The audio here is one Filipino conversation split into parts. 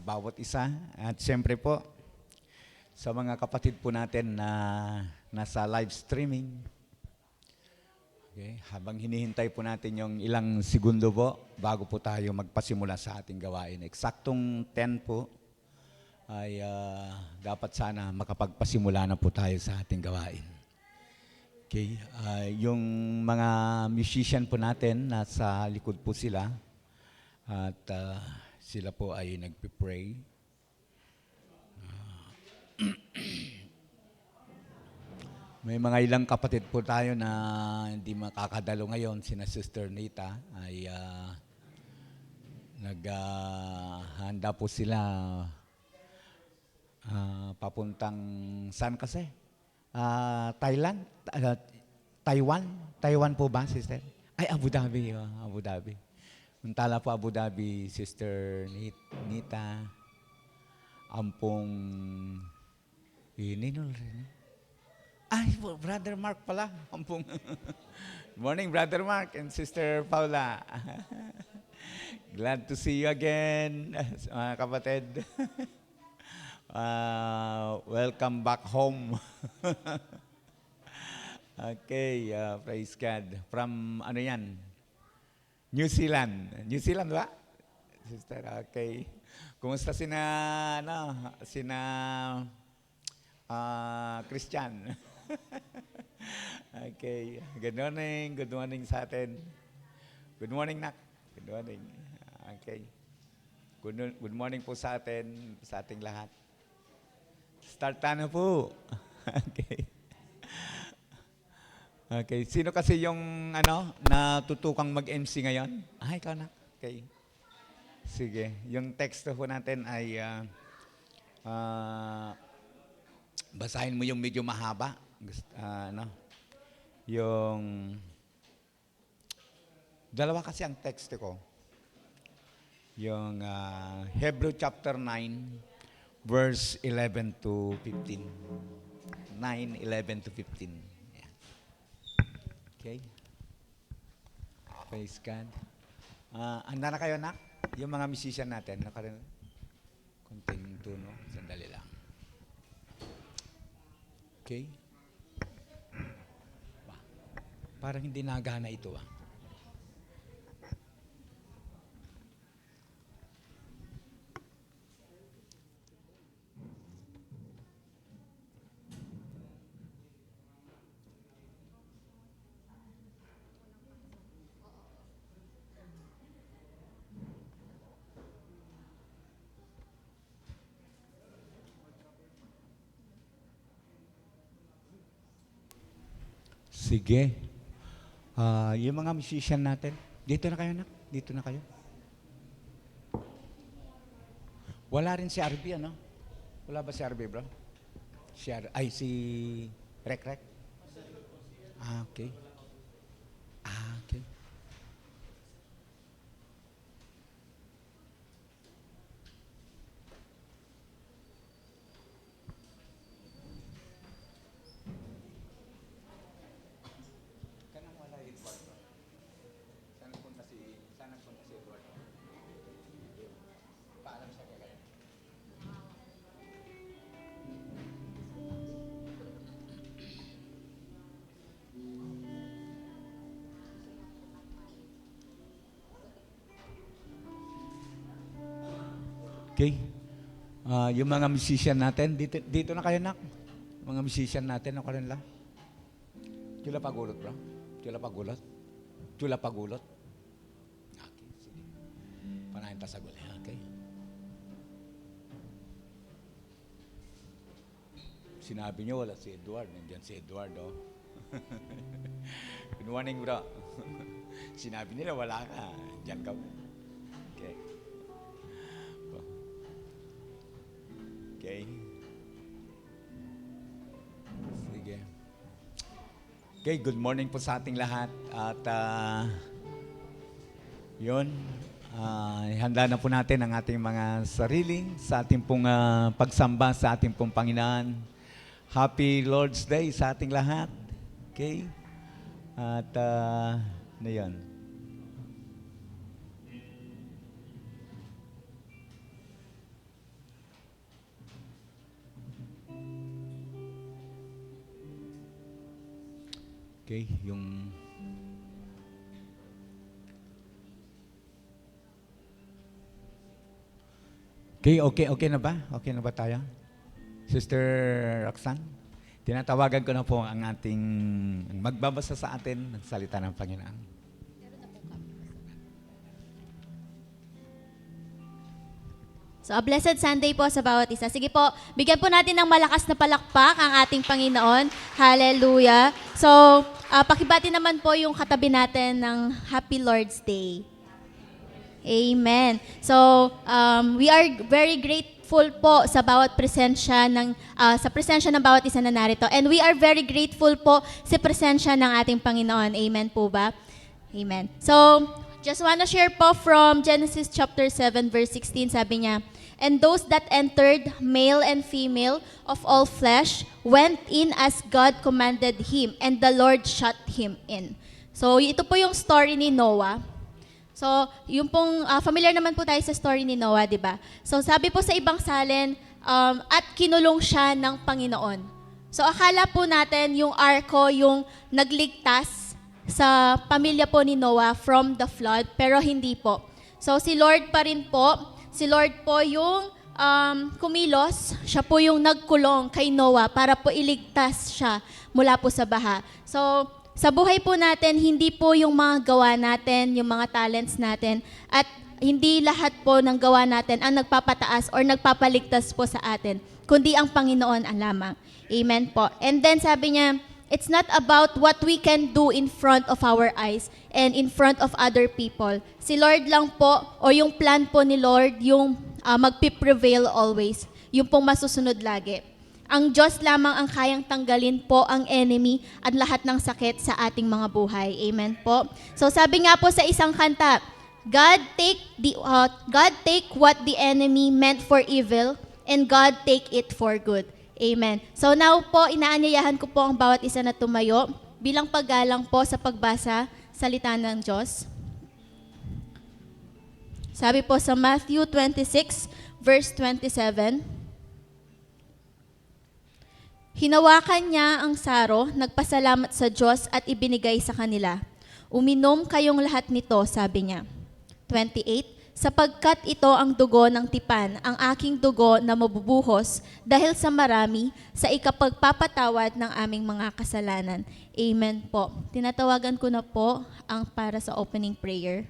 Bawat isa. At siyempre po, sa mga kapatid po natin na nasa live streaming. Okay, habang hinihintay po natin yung ilang segundo po bago po tayo magpasimula sa ating gawain. Eksaktong 10 po ay dapat sana makapagpasimula na po tayo sa ating gawain. Okay, yung mga musician po natin, nasa likod po sila at sila po ay nagpipray. May mga ilang kapatid po tayo na hindi makakadalo ngayon. Sina Sister Nita ay naghanda po sila papuntang saan kasi? Thailand? Taiwan? Taiwan po ba, Sister? Ay, Abu Dhabi. Abu Dhabi. Muntala po Abu Dhabi, Sister Nita. Ampong Ininol rin. Ay, Brother Mark pala. Ampong. Good morning, Brother Mark and Sister Paula. Glad to see you again, mga kapatid. Welcome back home. Okay, praise God. From, ano yan? New Zealand. New Zealand ba? Sister, okay. Kumusta sina Christian? Okay. Good morning sa atin. Good morning, Nak. Good morning. Okay. Good morning po sa atin, sa ating lahat. Start na po. Okay. Okay. Sino kasi yung natutukang mag-MC ngayon? Ay, ikaw na. Okay. Sige. Yung text po natin ay basahin mo yung medyo mahaba. Yung dalawa kasi ang text ko. Yung Hebrew chapter 9, verse 11 to 15. 9:11 to 15. Yeah. Okay. Praise God. Handa na kayo, Nak? Yung mga musician natin. Kunting tuno. Sandali lang. Okay. Parang hindi nagana ito Sige. Yung mga musician natin, dito na kayo, Nak? Dito na kayo. Wala rin si RB, ano? Wala ba si RB, bro? Si Rek? Okay. Okay. Okay. Yung mga musician natin, dito na kayo, Nak. Mga musician natin, ako rin lang. Chula pagulot, bro. Chula pagulot. Okay, sige. Panahin ta sa guli, okay. Sinabi niyo wala si Edward. Nandiyan si Edward, oh. Good morning, bro. Sinabi nila wala ka. Diyan ka. Okay. Okay. Sige. Okay, good morning po sa ating lahat. At yun, handa na po natin ang ating mga sarili sa ating pong pagsamba sa ating pong Panginoon. Happy Lord's Day sa ating lahat. Okay? At yun. Okay, yung... Okay na ba? Okay na ba tayo? Sister Roxanne, tinatawagan ko na po ang ating magbabasa sa atin ng salita ng Panginoon. So, a blessed Sunday po sa bawat isa. Sige po, bigyan po natin ng malakas na palakpak ang ating Panginoon. Hallelujah. So, pakibati naman po yung katabi natin ng Happy Lord's Day. Amen. So, we are very grateful po sa bawat presensya sa presensya ng bawat isa na narito. And we are very grateful po sa presensya ng ating Panginoon. Amen po ba? Amen. So, just wanna share po from Genesis chapter 7 verse 16, sabi niya, "And those that entered, male and female of all flesh, went in as God commanded him, and the Lord shut him in." So, ito po yung story ni Noah. So, yung pong, familiar naman po tayo sa story ni Noah, di ba? So, sabi po sa ibang salin, at kinulong siya ng Panginoon. So, akala po natin yung arko yung nagligtas sa pamilya po ni Noah from the flood, pero hindi po. So, si Lord pa rin po. Si Lord po yung kumilos. Siya po yung nagkulong kay Noah para po iligtas siya mula po sa baha. So, sa buhay po natin, hindi po yung mga gawa natin, yung mga talents natin, at hindi lahat po ng gawa natin ang nagpapataas or nagpapaligtas po sa atin, kundi ang Panginoon ang lamang. Amen po. And then sabi niya, it's not about what we can do in front of our eyes and in front of other people. Si Lord lang po, o yung plan po ni Lord, yung magpiprevail always, yung pong masusunod lagi. Ang Diyos lamang ang kayang tanggalin po ang enemy at lahat ng sakit sa ating mga buhay. Amen po. So sabi nga po sa isang kanta, God take what the enemy meant for evil, and God take it for good. Amen. So now po, inaanyayahan ko po ang bawat isa na tumayo bilang paggalang po sa pagbasa salita ng Diyos. Sabi po sa Matthew 26, verse 27, "Hinawakan niya ang saro, nagpasalamat sa Diyos at ibinigay sa kanila. Uminom kayong lahat nito," sabi niya. 28, "Sapagkat ito ang dugo ng tipan, ang aking dugo na mabubuhos dahil sa marami sa ikapagpapatawad ng aming mga kasalanan." Amen po. Tinatawagan ko na po ang para sa opening prayer.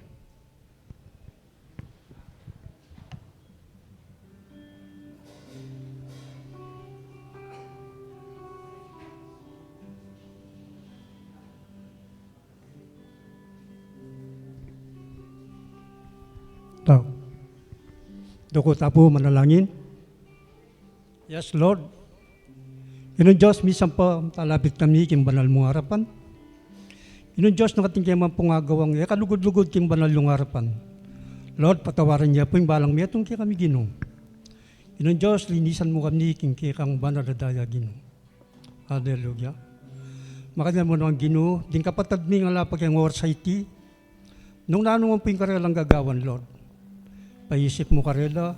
Dako tapo manalangin. Yes, Lord. Inong Diyos, misang pa talapit kami king banal mong harapan. Inong Diyos, nakatingkay man pong agawang kalugod-lugod king banal yung harapan. Lord, patawaran niya po yung balang metong kaya kami ginong. Inong Diyos, linisan mo kami king kaya kang banal na daya ginong. Hallelujah. Makanya mo naman ginoo, din kapatad mi nga lapag yung orsity. Nung nanuman po yung karelang gagawan, Lord. Paisip mo karela,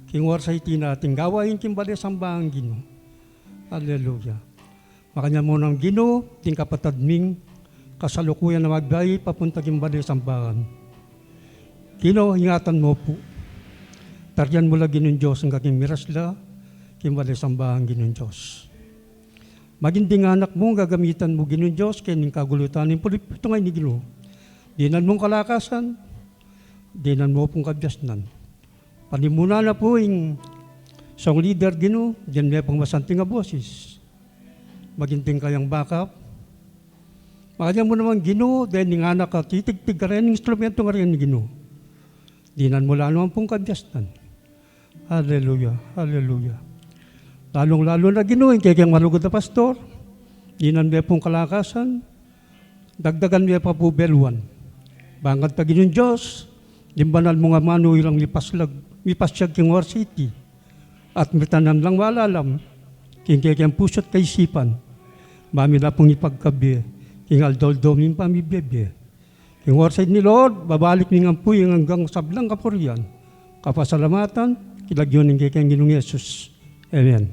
king orsity natin, gawain king bali sambahang ginoo. Hallelujah. Makanya mo ng ginoo, din kapatad ming kasalukuyan na magbayi, papunta king bali sambahan. Ginoo, ingatan mo po. Taryan mo lagi ng Diyos ang kaking mirasla, king bali sambahan ginong Diyos. Maginding anak mo, gagamitan mo ginong Diyos, kaya ning kagulutan ng pulipito ngay ni ginoo. Dinan mong kalakasan, dinan mo pong kabyasnan. Panimuna na po yung song leader ginoo, diyan may pang masanting nga boses. Maginting kayang backup. Makanya mo naman ginoo, dahil ning anak ka, titig-tig ka rin, instrumento nga rin ni ginoo. Dinan mo lalo ang pong kabyasnan. Hallelujah, hallelujah. Lalong-lalo na ginoo, kaya kayang malugod na pastor, dinan may pong kalakasan, dagdagan may pa po beluan. Bangad ta ginong Diyos, dimbanal mo nga mano ilang mipasyag king war city. At mitanan lang malalam, king kayang pusot kay sipan. Mami na pong ipagkabi, king aldol-dom yung pamibebe. King war city ni Lord, babalik ni ngampuy hanggang sablang kapurian. Kapasalamatan, kilagyon ng kayang ginong Yesus. Amen.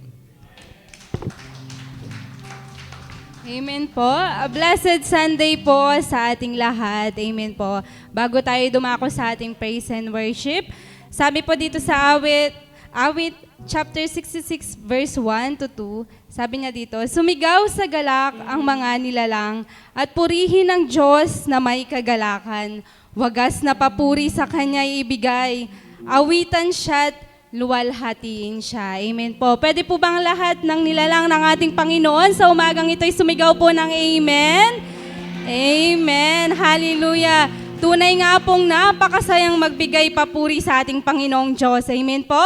Amen po. A blessed Sunday po sa ating lahat. Amen po. Bago tayo dumako sa ating praise and worship, sabi po dito sa awit chapter 66 verse 1 to 2, sabi niya dito, sumigaw sa galak ang mga nilalang at purihin ang Diyos na may kagalakan. Wagas na papuri sa Kanya ibigay. Awitan siya't luwalhatiin siya. Amen po. Pwede po bang lahat ng nilalang ng ating Panginoon sa umagang ito'y sumigaw po ng Amen? Amen. Hallelujah. Tunay nga pong napakasayang magbigay papuri sa ating Panginoong Diyos. Amen po.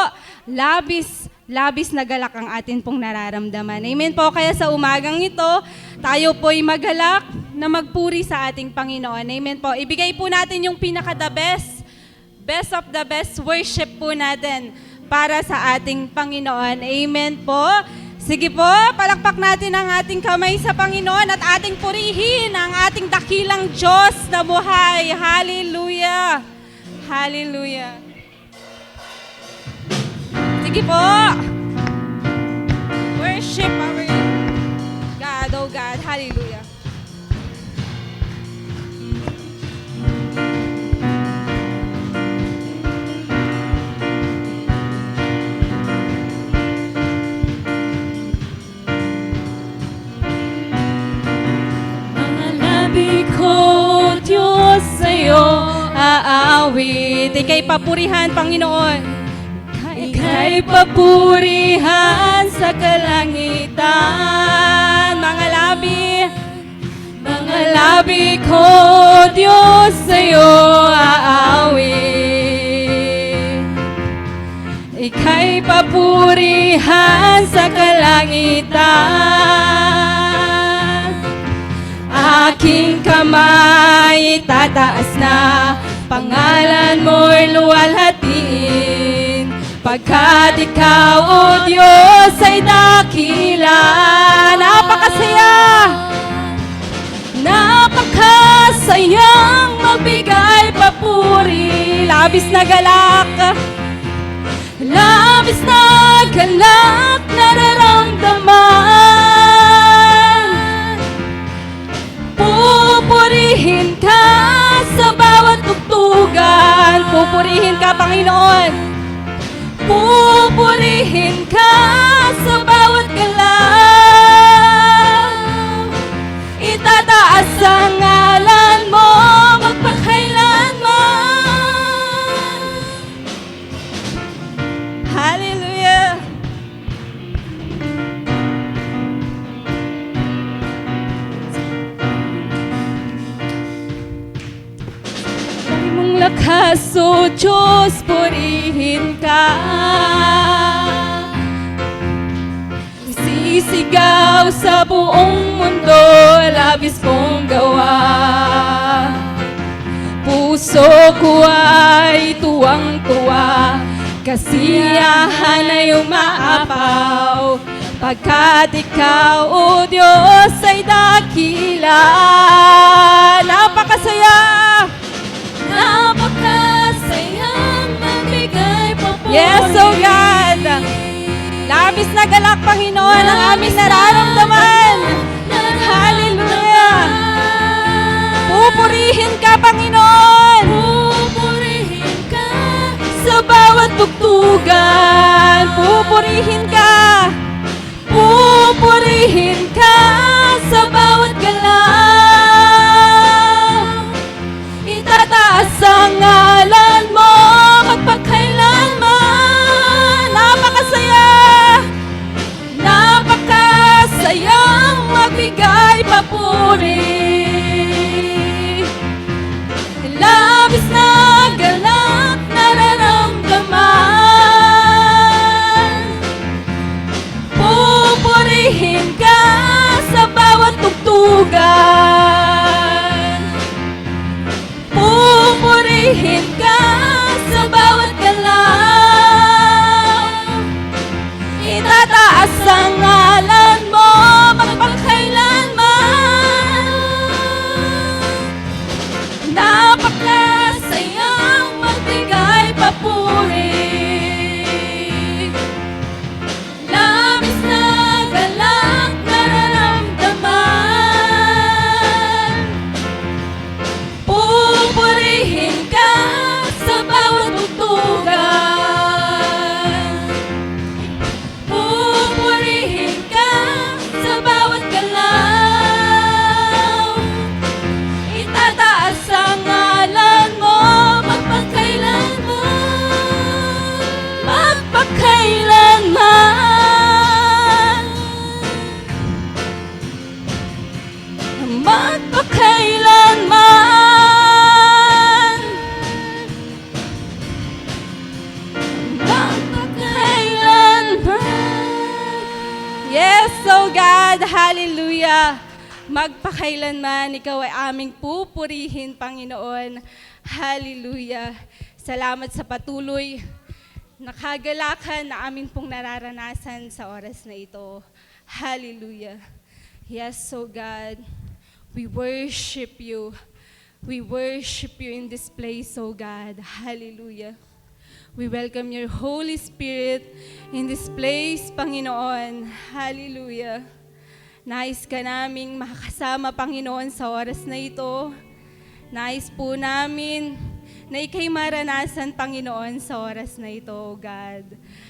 Labis na galak ang atin pong nararamdaman. Amen po. Kaya sa umagang ito, tayo po'y magalak na magpuri sa ating Panginoon. Amen po. Ibigay po natin yung pinaka-the best of the best worship po natin para sa ating Panginoon. Amen po. Sige po, palakpak natin ang ating kamay sa Panginoon at ating purihin ang ating dakilang Diyos na buhay. Hallelujah! Hallelujah! Sige po! Worship our God, oh God. Hallelujah! Ko, Diyos, sa'yo aawit. Ika'y papurihan, Panginoon. Ika'y papurihan sa kalangitan. Mga labi ko, Diyos, sa'yo aawit. Ika'y papurihan sa kalangitan. Aking kamay tataas na, pangalan mo'y luwalhatiin. Pagkat ikaw, O Diyos, ay dakila. Napakasayang magbigay papuri. Labis na galak nararamdaman. Pupurihin ka sa bawat tugtugan. Pupurihin ka, Panginoon. Pupurihin ka sa bawat galaw. Itataas ang ngalan mo magpakailanman. Hallelujah. Mong lakas, O Diyos, purihin ka. Sisigaw sa buong mundo, labis kong gawa. Puso ko ay tuwang-tuwa, kasiyahan ay umaapaw. Pagkat ikaw, O Diyos, ay dakila. Napakasayang magbigay papuri. Yes, O God. Labis na galak, Panginoon, ang aming nararamdaman. Hallelujah. Pupurihin ka, Panginoon. Pupurihin ka sa bawat tugtugan. Pupurihin ka. Pupurihin ka sa bawat galaw. Itataas ang ngalan mo magpakailanman. Napakasayang magbigay papuri. Labis na galak nararamdaman. Pupurihin ka sa bawat tugtugan. Pupurihin ka sa bawat galaw. Itataas ang ngalan mo magpakailanman. Napakasayang magbigay papuri. Labis na galak nararamdaman. Hallelujah. Magpakailanman, Ikaw ay aming pupurihin, Panginoon. Hallelujah. Salamat sa patuloy na kagalakan na amin pong nararanasan sa oras na ito. Hallelujah. Yes, so God, we worship You. We worship You in this place, oh God. Hallelujah. We welcome Your Holy Spirit in this place, Panginoon. Hallelujah. Nais ka naming makakasama, Panginoon, sa oras na ito. Nais po namin na Ika'y maranasan, Panginoon, sa oras na ito, oh God.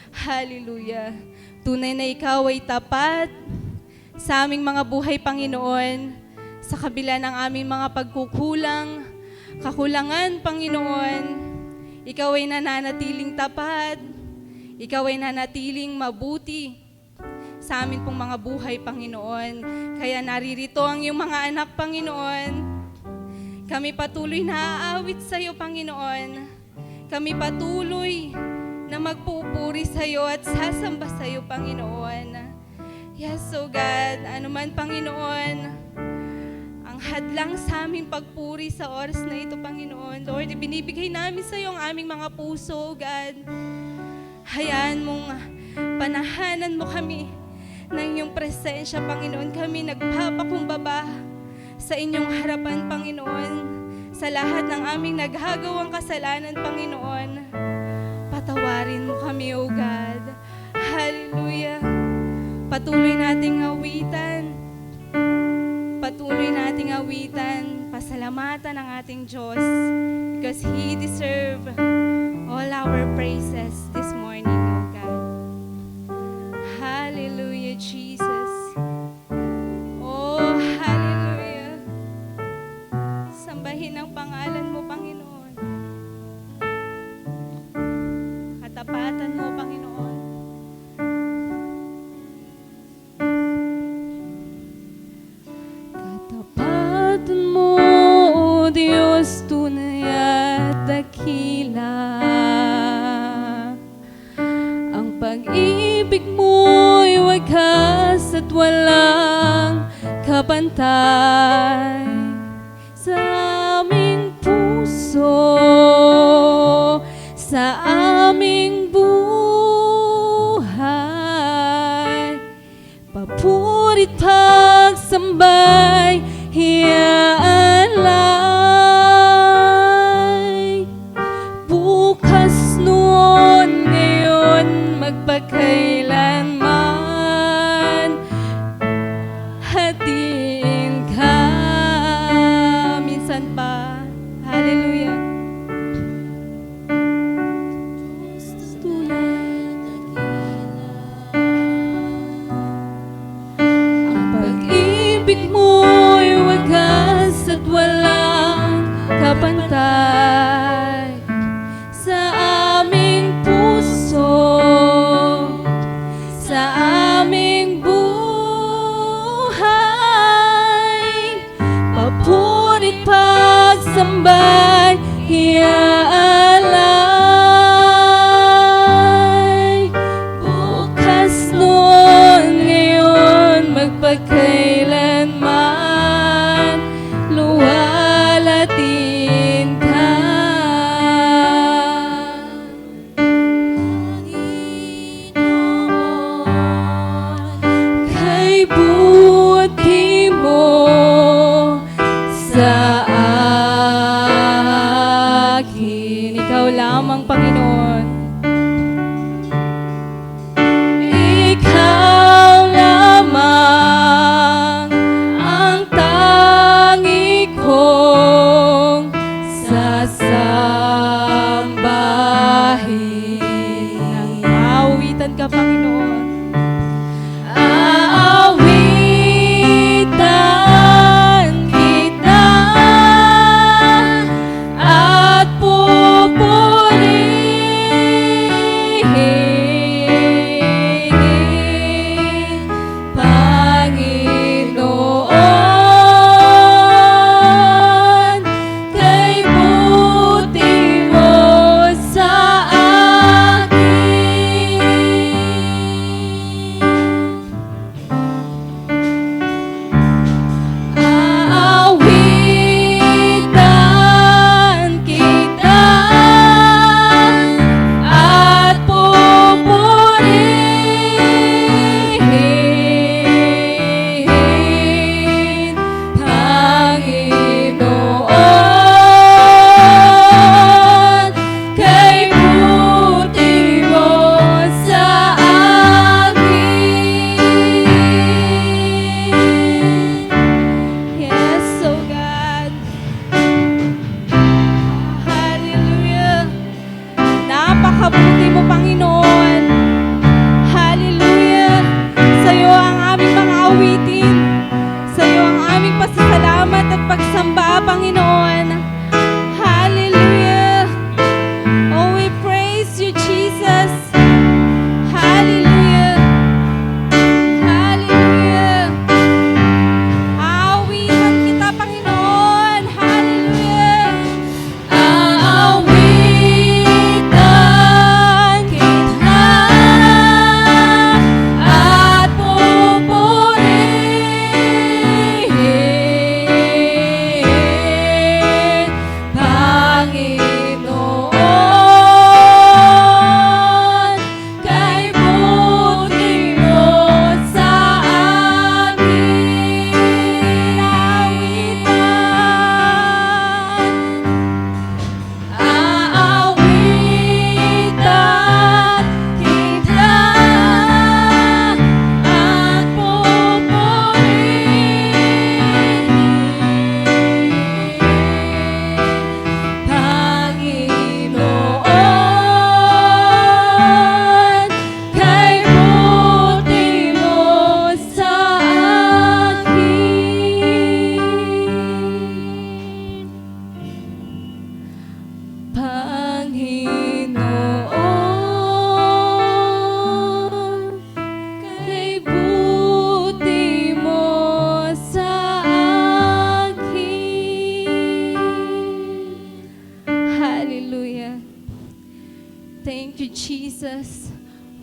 Hallelujah. Tunay na Ikaw ay tapat sa aming mga buhay, Panginoon, sa kabila ng aming mga pagkukulang, kakulangan, Panginoon. Ikaw ay nananatiling tapat. Ikaw ay nanatiling mabuti sa amin pong mga buhay, Panginoon. Kaya naririto ang iyong mga anak, Panginoon. Kami patuloy na aawit sa iyo, Panginoon. Kami patuloy na magpupuri sa iyo at sasamba sa iyo, Panginoon. Yes, so God, anuman, Panginoon, ang hadlang sa aming pagpuri sa oras na ito, Panginoon. Lord, ibinibigay namin sa iyo ang aming mga puso, God. Hayaan mong panahanan mo kami ng iyong presensya, Panginoon. Kami nagpapakumbaba sa inyong harapan, Panginoon. Sa lahat ng aming naghagawang kasalanan, Panginoon. Patawarin mo kami, O God. Hallelujah. Patuloy nating awitan. Patuloy nating awitan, pasalamatan ang ating Diyos because He deserves all our praises this morning, O God. Hallelujah, Jesus. Oh, hallelujah. Sambahin ang pangalan mo, Panginoon. Katapatan mo, Panginoon. Katapatan mo, O Diyos, tunay at dakila. Ang pag-ibig mo'y wagas at walang kapantay sa aming puso, sa aming buhay. Papurit pagsambay, hialay. Bukas noon, ngayon, magpakailanman. Hatiin ka minsan pa. Hallelujah. Ang pag-ibig mo'y wagas at walang kapantay sa aming puso, sa aming buhay. Papurit pagsambay, hialay. Bukas noon, ngayon, magpakailanman, luwalatin ka. Kay buti mo sa akin.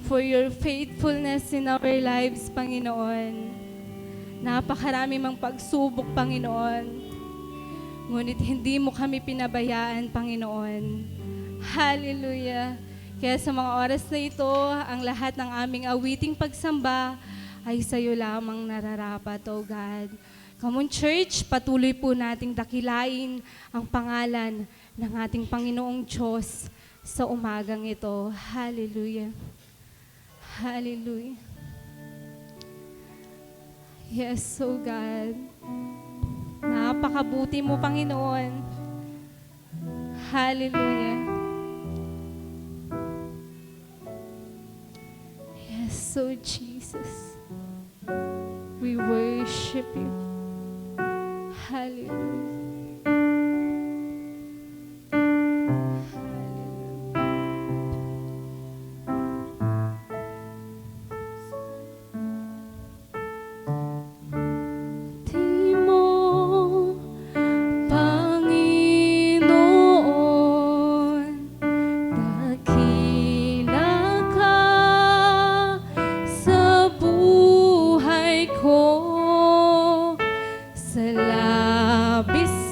for your faithfulness in our lives, Panginoon. Napakarami mang pagsubok, Panginoon. Ngunit hindi mo kami pinabayaan, Panginoon. Hallelujah. Kaya sa mga oras na ito, ang lahat ng aming awiting pagsamba ay sa iyo lamang nararapat, O God. Come on, church, patuloy po nating dakilain ang pangalan ng ating Panginoong Diyos sa umagang ito. Hallelujah. Hallelujah. Yes, O God. Napakabuti mo, Panginoon. Hallelujah. Yes, so Jesus. We worship you. Hallelujah. Di mo, Panginoon, dakila ka sa buhay ko, sa labis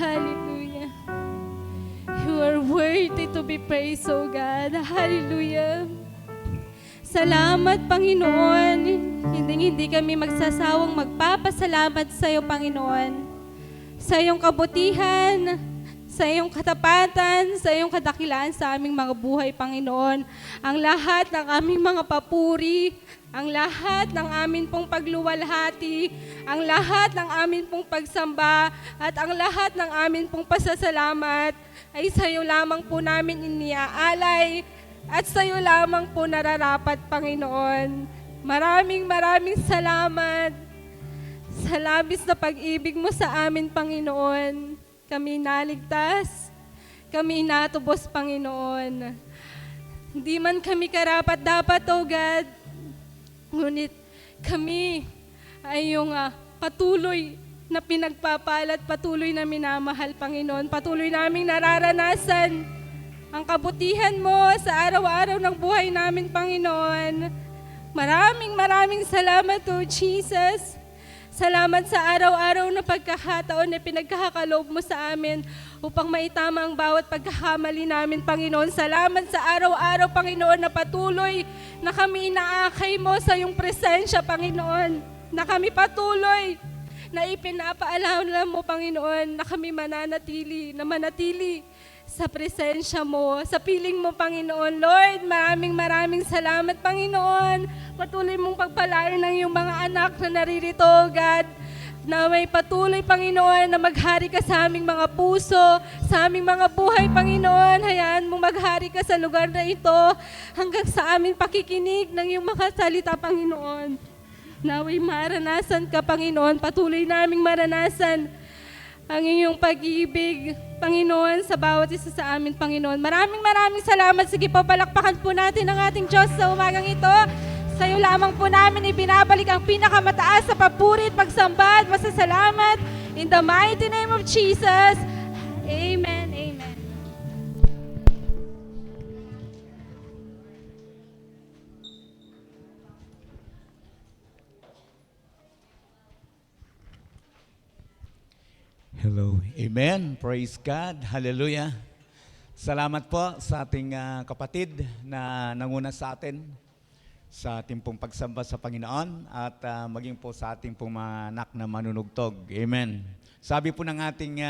Hallelujah. You are worthy to be praised, O God. Hallelujah. Salamat, Panginoon. Hindi kami magsasawang magpapasalamat sa iyo, Panginoon. Sa iyong kabutihan, sa iyong katapatan, sa iyong kadakilaan sa aming mga buhay, Panginoon. Ang lahat ng aming mga papuri, ang lahat ng amin pong pagluwalhati, ang lahat ng amin pong pagsamba, at ang lahat ng amin pong pasasalamat ay sa iyo lamang po namin iniaalay at sa iyo lamang po nararapat, Panginoon. Maraming salamat sa labis na pag-ibig mo sa amin, Panginoon. Kami naligtas, kami natubos, Panginoon. Hindi man kami karapat-dapat, O God, ngunit kami ay iyong patuloy na pinagpapala at patuloy na minamahal, Panginoon. Patuloy naming nararanasan ang kabutihan mo sa araw-araw ng buhay namin, Panginoon. Maraming salamat, O Jesus. Salamat sa araw-araw na pagkakataon na pinagkakakaloob mo sa amin upang maitama ang bawat pagkakamali namin, Panginoon. Salamat sa araw-araw, Panginoon, na patuloy na kami inaakay mo sa iyong presensya, Panginoon. Na kami patuloy na ipinapaalala mo, Panginoon, na kami mananatili sa presensya mo, sa piling mo, Panginoon. Lord, maraming salamat, Panginoon. Patuloy mong pagpalain ng iyong mga anak na naririto, God. Na may patuloy, Panginoon, na maghari ka sa aming mga puso, sa aming mga buhay, Panginoon. Hayaan mong maghari ka sa lugar na ito hanggang sa aming pakikinig ng iyong mga salita, Panginoon. Naway maranasan ka, Panginoon. Patuloy naming maranasan ang iyong pag-ibig, Panginoon, sa bawat isa sa amin, Panginoon. Maraming salamat. Sige po, palakpakan po natin ang ating Diyos sa umagang ito. Sa iyo lamang po namin ibinabalik ang pinakamataas sa papuri at pagsamba at masasalamat. In the mighty name of Jesus. Amen. Amen. Hello. Amen. Praise God. Hallelujah. Salamat po sa ating kapatid na nanguna sa atin sa ating pong pagsamba sa Panginoon at maging po sa ating pong mga anak na manunugtog. Amen. Sabi po ng ating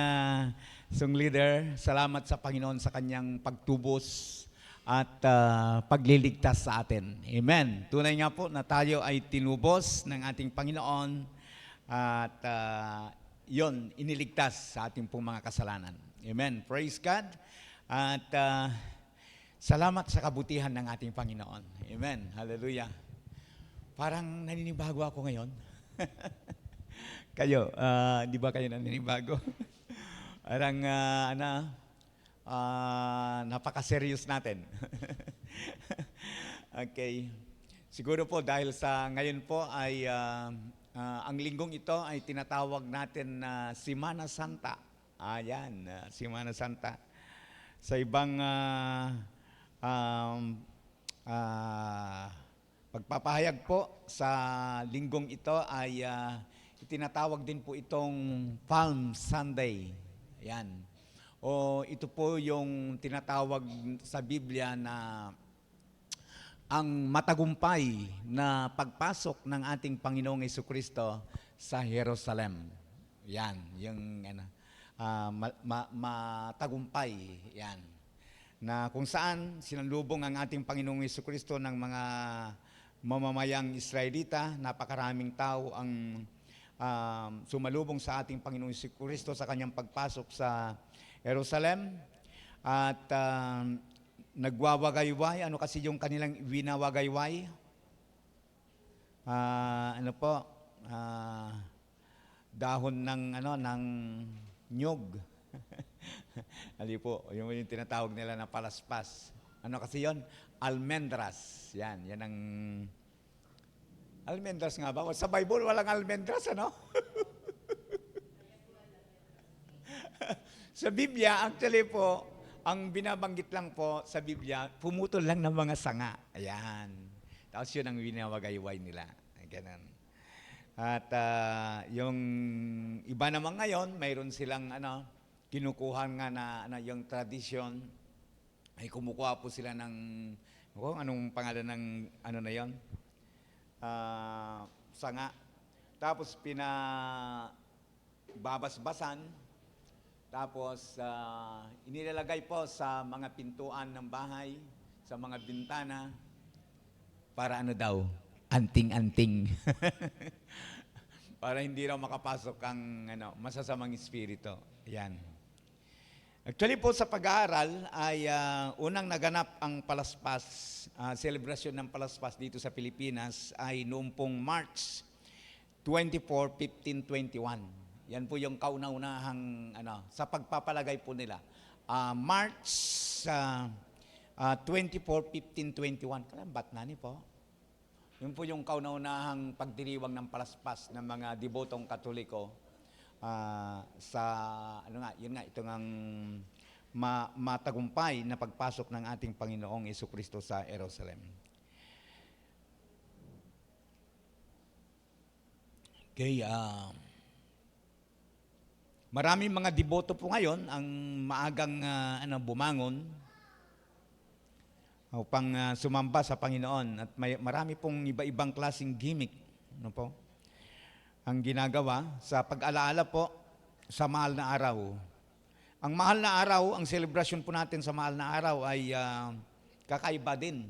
song leader, salamat sa Panginoon sa kanyang pagtubos at pagliligtas sa atin. Amen. Tunay nga po na tayo ay tinubos ng ating Panginoon at yon, iniligtas sa ating pong mga kasalanan. Amen. Praise God. At salamat sa kabutihan ng ating Panginoon. Amen. Hallelujah. Parang naninibago ako ngayon. Kayo, di ba kayo naninibago? Parang, napaka-serious natin. Okay. Siguro po dahil sa ngayon po ay ang linggong ito ay tinatawag natin na Semana Santa. Ayan, Semana Santa. Sa ibang pagpapahayag po sa linggong ito ay itinatawag din po itong Palm Sunday. Ayan. O ito po yung tinatawag sa Biblia na ang matagumpay na pagpasok ng ating Panginoong Jesucristo sa Jerusalem. Yan, yung matagumpay. Yan. Na kung saan sinalubong ang ating Panginoong Jesucristo ng mga mamamayang Israelita, napakaraming tao ang sumalubong sa ating Panginoong Jesucristo sa kanyang pagpasok sa Jerusalem. At nagwawagayway. Ano kasi yung kanilang winawagayway? Dahon ng ng nyog. Ali po, yung tinatawag nila na palaspas. Ano kasi yon? Almendras. Yan ang almendras nga ba? Sa Bible walang almendras, ano? Sa Biblia actually po, ang binabanggit lang po sa Biblia, pumutol lang ng mga sanga. Ayan. Tapos yun ang winawagayway nila. Ganun. At yung iba naman ngayon, mayroon silang kinukuha nga na yung tradisyon, ay kumukuha po sila ng, anong pangalan ng, ano na yon, sanga. Tapos babasbasan, tapos inilalagay po sa mga pintuan ng bahay, sa mga bintana, para ano daw, anting-anting. Para hindi raw makapasok ang masasamang espiritu. Yan. Actually po sa pag-aaral ay unang naganap ang palaspas, celebration ng palaspas dito sa Pilipinas ay noong pong March 24, 1521. Yan po yung kauna-unahang sa pagpapalagay po nila. March 24, 1521. Kalambat na ni po. Yun po yung kauna-unahang pagdiriwang ng palaspas ng mga debotong Katoliko sa itong ang matagumpay na pagpasok ng ating Panginoong Jesucristo sa Jerusalem. Okay, maraming mga deboto po ngayon ang maagang bumangon upang sumamba sa Panginoon at marami pong iba-ibang klaseng gimmick po ang ginagawa sa pag-alaala po sa mahal na araw. Ang mahal na araw, ang selebrasyon po natin sa mahal na araw ay kakaiba din.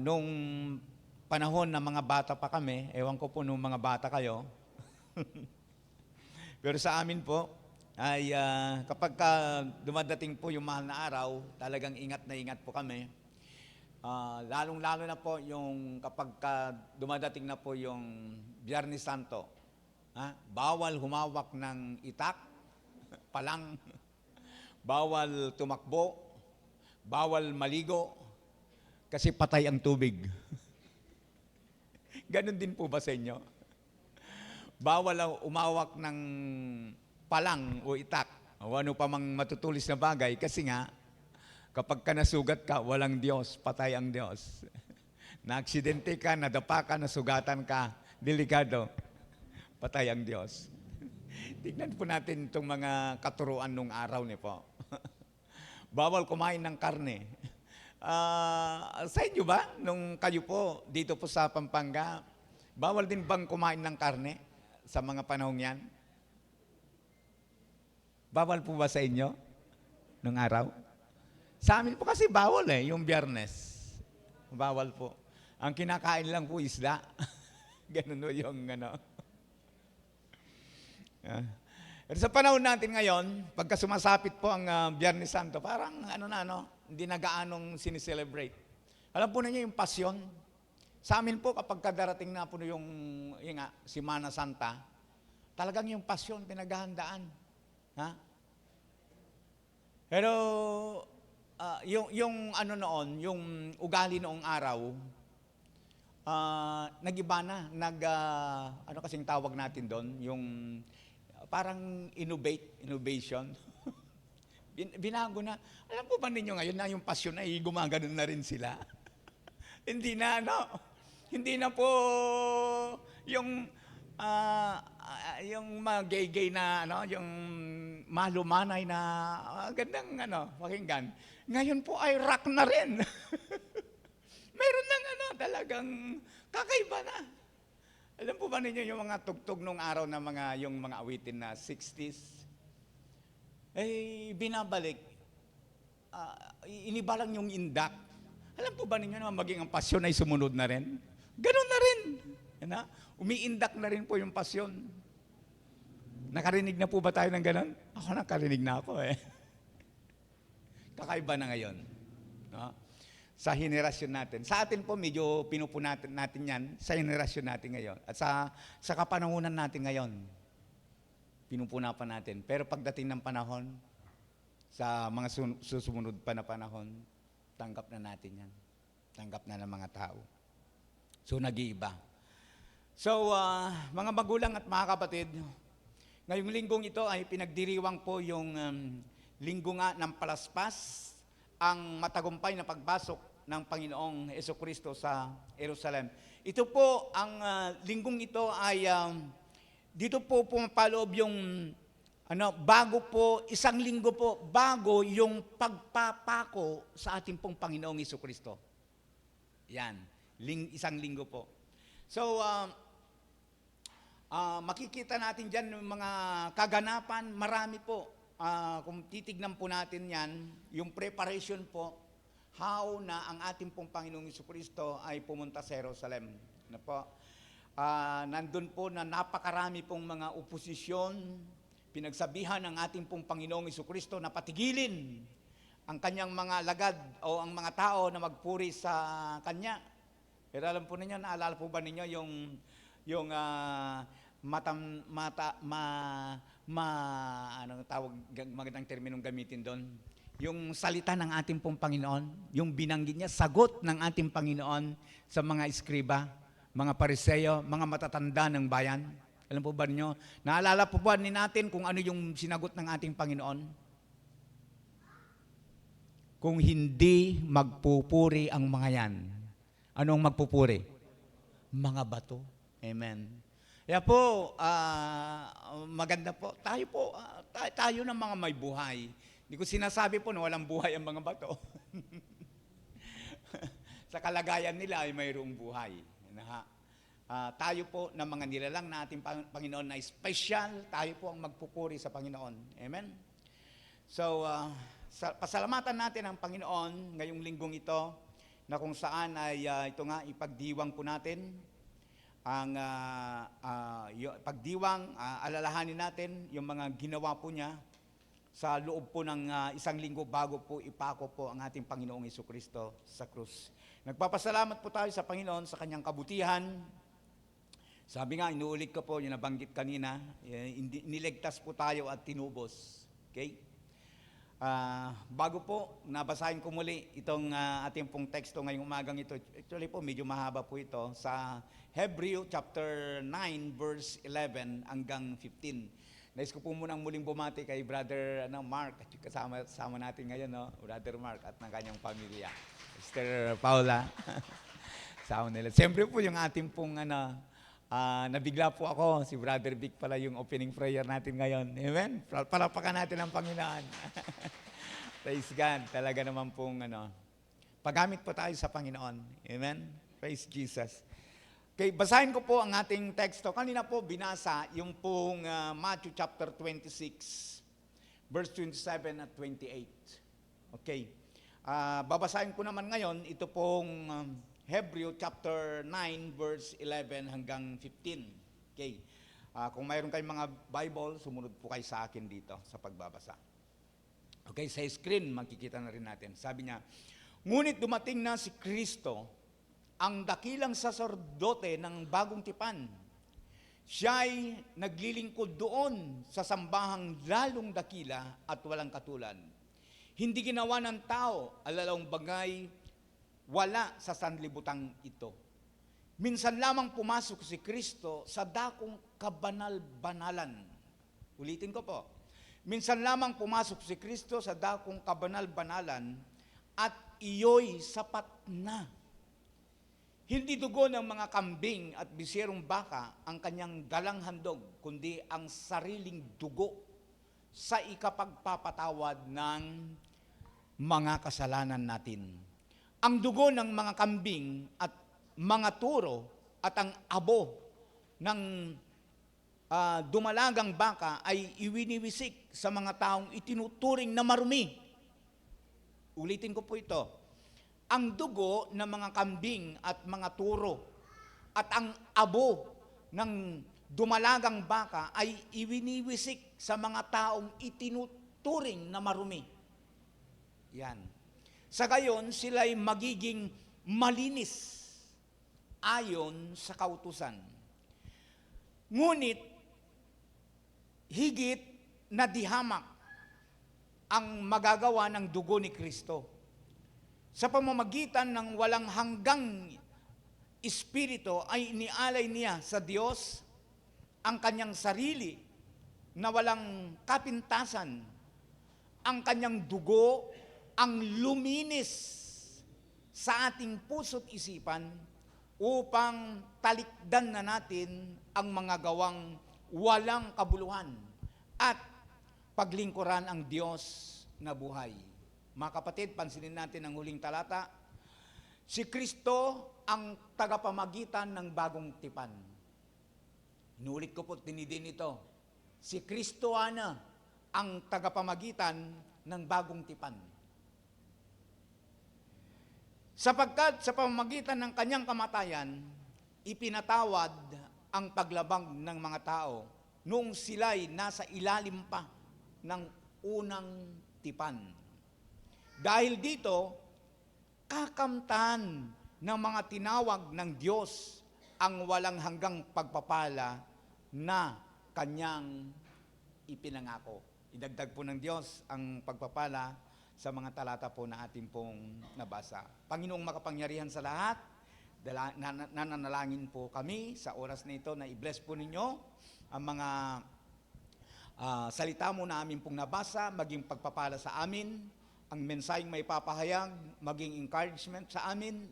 Nung panahon na mga bata pa kami, ewan ko po nung mga bata kayo, pero sa amin po, ay kapag dumadating po yung mahal na araw, talagang ingat na ingat po kami. Lalong-lalo na po yung kapag dumadating na po yung Biyernes Santo. Bawal humawak ng itak, palang, bawal tumakbo, bawal maligo, kasi patay ang tubig. Ganon din po ba sa inyo? Bawal umawak ng palang o itak o ano pa mang matutulis na bagay kasi nga kapag ka nasugat ka, walang Diyos, patay ang Diyos. Na-aksidente ka, nadapa ka, nasugatan ka, delikado, patay ang Diyos. Tignan po natin itong mga katuruan nung araw niyo po. Bawal kumain ng karne. Sa inyo ba, nung kayo po, dito po sa Pampanga, bawal din bang kumain ng karne sa mga panahong yan? Bawal po ba sa inyo nung araw? Sa amin po kasi bawal yung Biyernes. Bawal po. Ang kinakain lang po isda. Ganun yung Pero sa panahon natin ngayon, pagka sumasapit po ang Biyernes Santo, parang hindi na gaanong sineselebrate. Alam po ninyo yung pasyon. Sa amin po, kapag darating na po yung Semana Santa, talagang yung pasyon, pinaghahandaan. Pero, yung ugali noong araw, nag-iba na, kasing tawag natin doon, yung parang innovation. Binago na. Alam po ba ninyo ngayon na yung pasyon ay gumaganon na rin sila? Hindi na po yung mga-gay na yung malumanay na gandang pakinggan. Ngayon po ay rock na rin. Meron ng talagang kakaiba na. Alam po ba ninyo yung mga tugtog nung araw na yung mga awitin na 60s? Binabalik. Iniba lang yung indak. Alam po ba ninyo na maging ang pasyon ay sumunod na rin? Ganun na rin. Umiindak na rin po yung pasyon. Nakarinig na po ba tayo ng ganun? Ako nakarinig na ako Kakaiba na ngayon. Sa henerasyon natin. Sa atin po, medyo pinupunatin natin yan sa henerasyon natin ngayon. At sa kapanahunan natin ngayon, pinupuna pa natin. Pero pagdating ng panahon, sa mga susunod pa na panahon, tanggap na natin yan. Tanggap na ng mga tao. So, nag-iiba. So, mga magulang at mga kapatid, ngayong linggong ito ay pinagdiriwang po yung linggo nga ng palaspas, ang matagumpay na pagpasok ng Panginoong Jesucristo sa Jerusalem. Ito po, ang linggong ito ay dito po pumapaloob yung bago po, isang linggo po, bago yung pagpapako sa ating pong Panginoong Hesukristo. Yan, isang linggo po. So, makikita natin dyan yung mga kaganapan, marami po. Kung titignan po natin yan, yung preparation po, how na ang ating pong Panginoong Hesukristo ay pumunta sa Jerusalem. Ano po? Nandun po na napakarami pong mga oposisyon, pinagsabihan ng ating pong Panginoong Hesukristo na patigilin ang kanyang mga lagad o ang mga tao na magpuri sa kanya. Pero alam po ninyo, naalala po ba ninyo yung anong tawag, magandang terminong gamitin doon? Yung salita ng ating pong Panginoon, yung binanggit niya, sagot ng ating Panginoon sa mga eskriba, mga pariseyo, mga matatanda ng bayan. Alam po ba niyo? Naalala po ba natin kung ano yung sinagot ng ating Panginoon? Kung hindi magpupuri ang mga yan, anong magpupuri? Mga bato. Amen. Kaya po, maganda po. Tayo ng mga may buhay. Hindi ko sinasabi po na walang buhay ang mga bato. Sa kalagayan nila ay mayroong buhay. Tayo po na mga nilalang na ating Panginoon na special, tayo po ang magpupuri sa Panginoon. Amen? So, pasalamatan natin ang Panginoon ngayong linggong ito na kung saan ay ito nga ipagdiwang po natin ang pagdiwang, alalahanin natin yung mga ginawa po niya sa loob po ng isang linggo bago po ipako po ang ating Panginoong Hesukristo sa krus. Nagpapasalamat po tayo sa Panginoon sa kanyang kabutihan. Sabi nga, inuulit ko po, yung nabanggit kanina, niligtas po tayo at tinubos. Okay? Bago po, nabasahin ko muli itong ating pong teksto ngayong umagang ito. Actually po, medyo mahaba po ito. Sa Hebreo chapter 9, verse 11 hanggang 15. Nais ko po munang muling bumati kay Brother Mark, at kasama natin ngayon, no? Brother Mark at ng kanyang pamilya. Sister Paula. Sama nila. Siyempre po yung ating pong nabigla po ako, si Brother Vic pala yung opening prayer natin ngayon. Amen? Palapakan natin ang Panginoon. Praise God. Talaga naman pong paggamit po tayo sa Panginoon. Amen? Praise Jesus. Okay, basahin ko po ang ating teksto. Kanina po binasa yung pong Matthew chapter 26, verse 27 at 28. Okay. Babasahin ko naman ngayon ito pong Hebreo chapter 9 verse 11 hanggang 15. Okay. Kung mayroon kayong mga Bible, sumunod po kayo sa akin dito sa pagbabasa. Okay, sa screen makikita na rin natin. Sabi niya, ngunit dumating na si Kristo, ang dakilang saserdote ng bagong tipan. Siya'y naglilingkod doon sa sambahang lalong dakila at walang katulad. Hindi ginawa ng tao alalawang bagay wala sa sanlibutang ito. Minsan lamang pumasok si Kristo sa dakong kabanal-banalan. Ulitin ko po. Minsan lamang pumasok si Kristo sa dakong kabanal-banalan at iyo'y sapat na. Hindi dugo ng mga kambing at bisirong baka ang kanyang dalang handog, kundi ang sariling dugo sa ikapagpapatawad ng mga kasalanan natin. Ang dugo ng mga kambing at mga turo at ang abo ng dumalagang baka ay iwiniwisik sa mga taong itinuturing na marumi. Ulitin ko po ito. Ang dugo ng mga kambing at mga turo at ang abo ng dumalagang baka ay iwiniwisik sa mga taong itinuturing na marumi. Yan. Sa gayon, sila'y magiging malinis ayon sa kautusan. Ngunit, higit na dihamak ang magagawa ng dugo ni Kristo sa pamamagitan ng walang hanggang espiritu ay inialay niya sa Diyos ang kanyang sarili na walang kapintasan, ang kanyang dugo ang luminis sa ating puso't isipan upang talikdan na natin ang mga gawang walang kabuluhan at paglingkuran ang Diyos na buhay. Mga kapatid, pansinin natin ang huling talata. Si Kristo ang tagapamagitan ng bagong tipan. Inulit ko po, tinidin ito. Si Kristo ang tagapamagitan ng bagong tipan. Sapagkat sa pamamagitan ng kanyang kamatayan, ipinatawad ang paglabang ng mga tao noong sila'y nasa ilalim pa ng unang tipan. Dahil dito, kakamtan ng mga tinawag ng Diyos ang walang hanggang pagpapala na kanyang ipinangako. Idagdag po ng Diyos ang pagpapala sa mga talata po na ating pong nabasa. Panginoong makapangyarihan sa lahat, nananalangin po kami sa oras na ito na i-bless po ninyo ang mga salita mo na amin pong nabasa, maging pagpapala sa amin, ang mensaheng may papahayag, maging encouragement sa amin,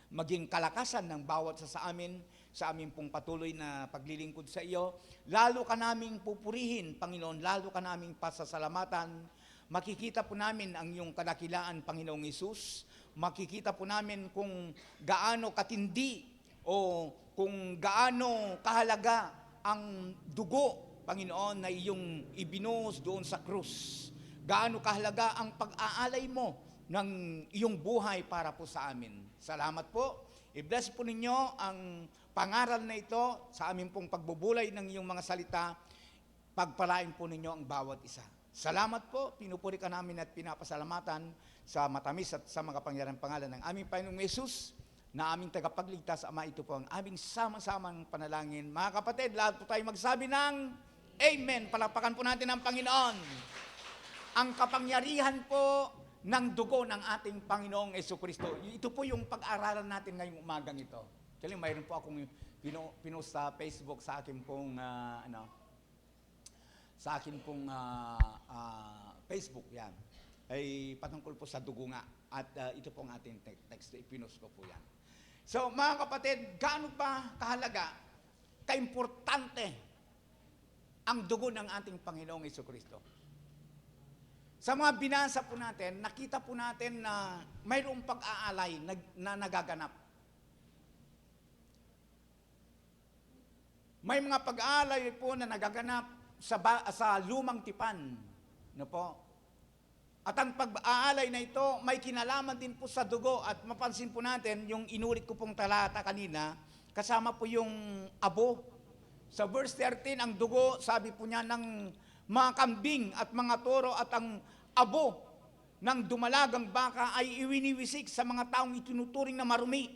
maging kalakasan ng bawat sa amin pong patuloy na paglilingkod sa iyo. Lalo ka naming pupurihin, Panginoon, lalo ka naming pasasalamatan. Makikita po namin ang iyong kadakilaan, Panginoong Hesus. Makikita po namin kung gaano katindi o kung gaano kahalaga ang dugo, Panginoon, na iyong ibinuhos doon sa krus. Gaano kahalaga ang pag-aalay mo ng iyong buhay para po sa amin. Salamat po. I-bless po ninyo ang pangaral na ito sa aming pong pagbubulay ng iyong mga salita. Pagpalain po ninyo ang bawat isa. Salamat po, pinupuri ka namin at pinapasalamatan sa matamis at sa makapangyarihang pangalan ng aming Panginoong Yesus na aming tagapagligtas. Ama, ito po ang aming sama-samang panalangin. Mga kapatid, lahat po tayo magsabi ng Amen. Palakpakan po natin ang Panginoon. Ang kapangyarihan po ng dugo ng ating Panginoong Jesucristo. Ito po yung pag-aralan natin ngayong umagang ito. Actually, mayroon po akong pinost sa Facebook sa akin pong Facebook, yan. Ay patungkol po sa dugo nga. At ito po ang ating text. Ipinost ko po yan. So, mga kapatid, gaano pa kahalaga, kaimportante ang dugo ng ating Panginoong Jesucristo? Sa mga binasa po natin, nakita po natin na mayroong pag-aalay na nagaganap. May mga pag-aalay po na nagaganap sa lumang tipan. No po? At ang pag-aalay na ito, may kinalaman din po sa dugo. At mapansin po natin, yung inulit ko pong talata kanina, kasama po yung abo. Sa verse 13, ang dugo, sabi po niya, ng mga kambing at mga toro at ang abo ng dumalagang baka ay iwiniwisik sa mga taong itinuturing na marumi.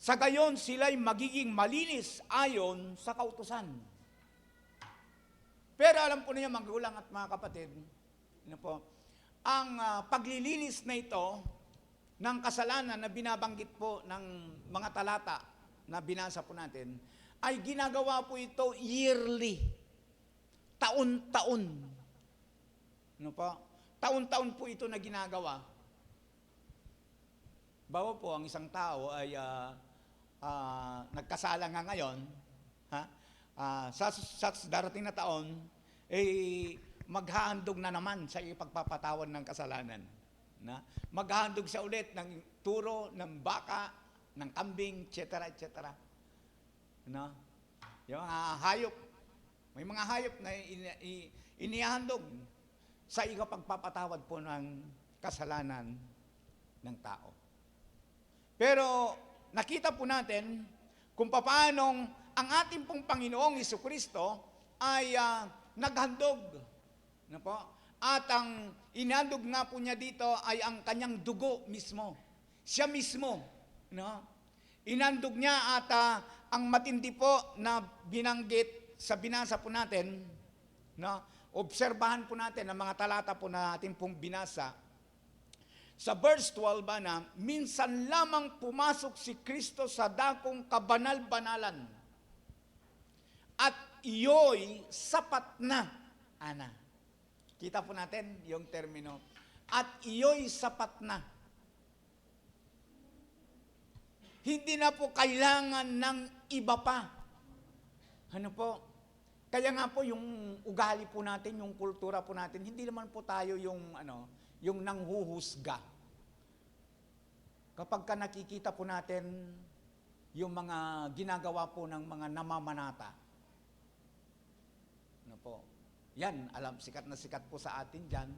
Sa gayon, sila'y magiging malinis ayon sa kautusan. Pero alam po niyo, magulang at mga kapatid, ang paglilinis na ito ng kasalanan na binabanggit po ng mga talata na binasa po natin, ay ginagawa po ito yearly. Taon-taon. Ano po? Taon-taon po ito na ginagawa. Bawa po, ang isang tao ay nagkasala nga ngayon, sa darating na taon, maghahandog na naman sa ipagpapatawan ng kasalanan. Maghahandog siya ulit ng turo, ng baka, ng kambing, etc. etc. Yung mga hayop, may mga hayop na inihandog sa ikapagpapatawad po ng kasalanan ng tao. Pero nakita po natin kung paanong ang ating pong Panginoong Jesucristo ay naghandog. Ano po? At ang inhandog nga po niya dito ay ang kanyang dugo mismo. Siya mismo. No? Inhandog niya at ang matindi po na binanggit sa binasa po natin, no? Obserbahan po natin ang mga talata po na ating pong binasa. Sa verse 12 na, minsan lamang pumasok si Kristo sa dakong kabanal-banalan at iyo'y sapat na, Ana. Kita po natin yung termino. At iyo'y sapat na. Hindi na po kailangan ng iba pa. Ano po? Kaya nga po yung ugali po natin, yung kultura po natin, hindi naman po tayo yung yung nanghuhusga. Kapag ka nakikita po natin yung mga ginagawa po ng mga namamanata. Ano po? Yan, sikat na sikat po sa atin diyan.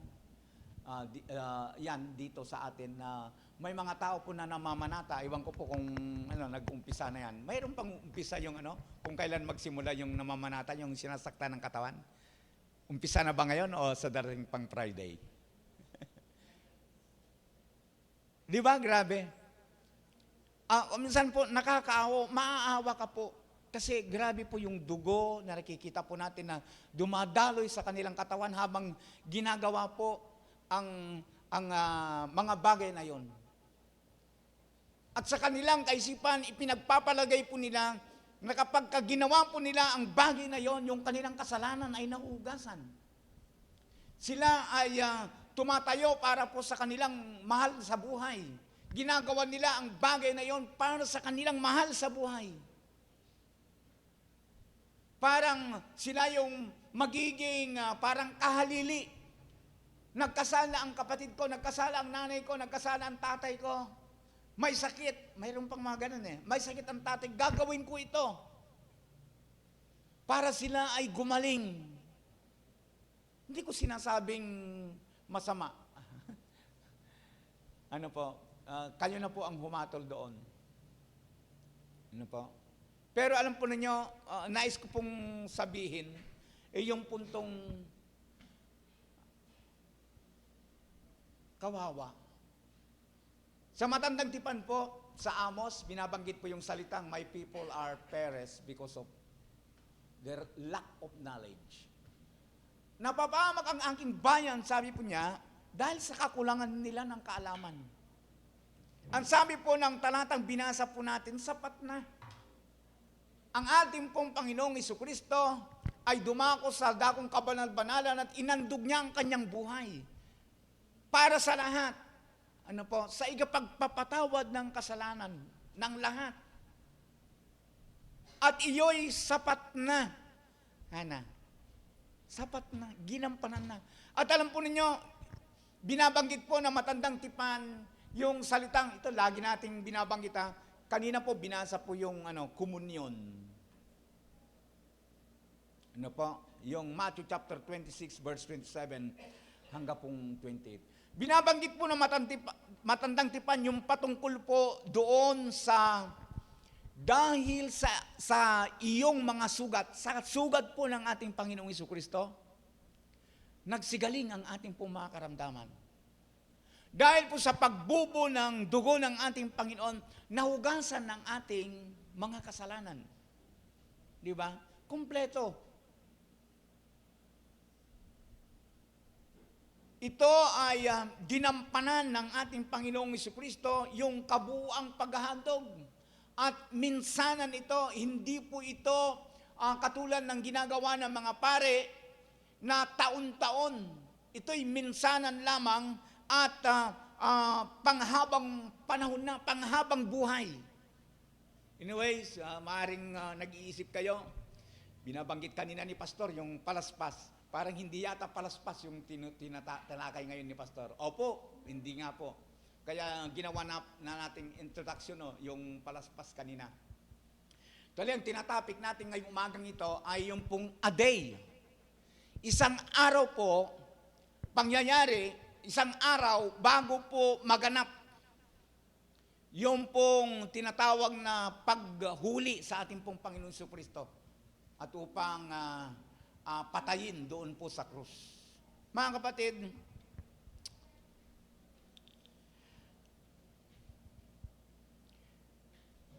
Yan dito sa atin na may mga tao po na namamanata. Iwan ko po kung nag-umpisa na yan. Mayroon pang umpisa yung kung kailan magsimula yung namamanata, yung sinasakta ng katawan. Umpisa na ba ngayon o sa darating pang Friday? Di ba? Grabe. Minsan po nakakaawa, maaawa ka po. Kasi grabe po yung dugo na nakikita po natin na dumadaloy sa kanilang katawan habang ginagawa po ang mga bagay na yon. At sa kanilang kaisipan, ipinagpapalagay po nila na kapag ginawa po nila ang bagay na yon, yung kanilang kasalanan ay nahugasan. Sila ay tumatayo para po sa kanilang mahal sa buhay. Ginagawa nila ang bagay na yon para sa kanilang mahal sa buhay. Parang sila yung magiging parang kahalili. Nagkasala ang kapatid ko, nagkasala ang nanay ko, nagkasala ang tatay ko. May sakit, mayroon pang mga ganun may sakit ang tatay, gagawin ko ito. Para sila ay gumaling. Hindi ko sinasabing masama. Ano po, kayo na po ang humatol doon. Ano po? Pero alam po ninyo, nais ko pong sabihin, yung puntong kawawa. Sa Matandang Tipan po, sa Amos, binabanggit po yung salitang, my people are perished because of their lack of knowledge. Napapahamak ang aking bayan, sabi po niya, dahil sa kakulangan nila ng kaalaman. Ang sabi po ng talatang binasa po natin, sapat na. Ang ating pong Panginoong Jesucristo ay dumako sa dakong kabanal-banalan at inandog niya ang kanyang buhay. Para sa lahat. Ano po? Sa igapagpapatawad ng kasalanan ng lahat. At iyo'y sapat na. Sapat na. Ginampanan na. At alam po ninyo, binabanggit po ng Matandang Tipan yung salitang, ito lagi nating binabanggit kanina po binasa po yung komunyon. Ano po? Yung Matthew chapter 26 verse 27 hanggang pong 28. Binabanggit po ng Matandang Tipan yung patungkol po doon sa dahil sa iyong mga sugat, sa sugat po ng ating Panginoong Jesucristo, nagsigaling ang ating pong mga karamdaman. Dahil po sa pagbubo ng dugo ng ating Panginoon, nahugasan ng ating mga kasalanan. Di ba? Kumpleto. Ito ay dinampanan ng ating Panginoong Jesucristo yung kabuuang paghahandog. At minsanan ito, hindi po ito katulad ng ginagawa ng mga pare na taon-taon. Ito'y minsanan lamang at panghabang panahon na, panghabang buhay. Anyways, maaaring nag-iisip kayo, binabanggit kanina ni Pastor yung palaspas. Parang hindi yata palaspas yung tinatalakay ngayon ni Pastor. Opo, hindi nga po. Kaya ginawa na nating introduction yung palaspas kanina. Talagang tinatapik natin ngayong umagang ito ay yung pong a day. Isang araw po, pangyayari, isang araw bago po maganap yung pong tinatawag na paghuli sa ating pong Panginoon Jesucristo at upang patayin doon po sa krus. Mga kapatid,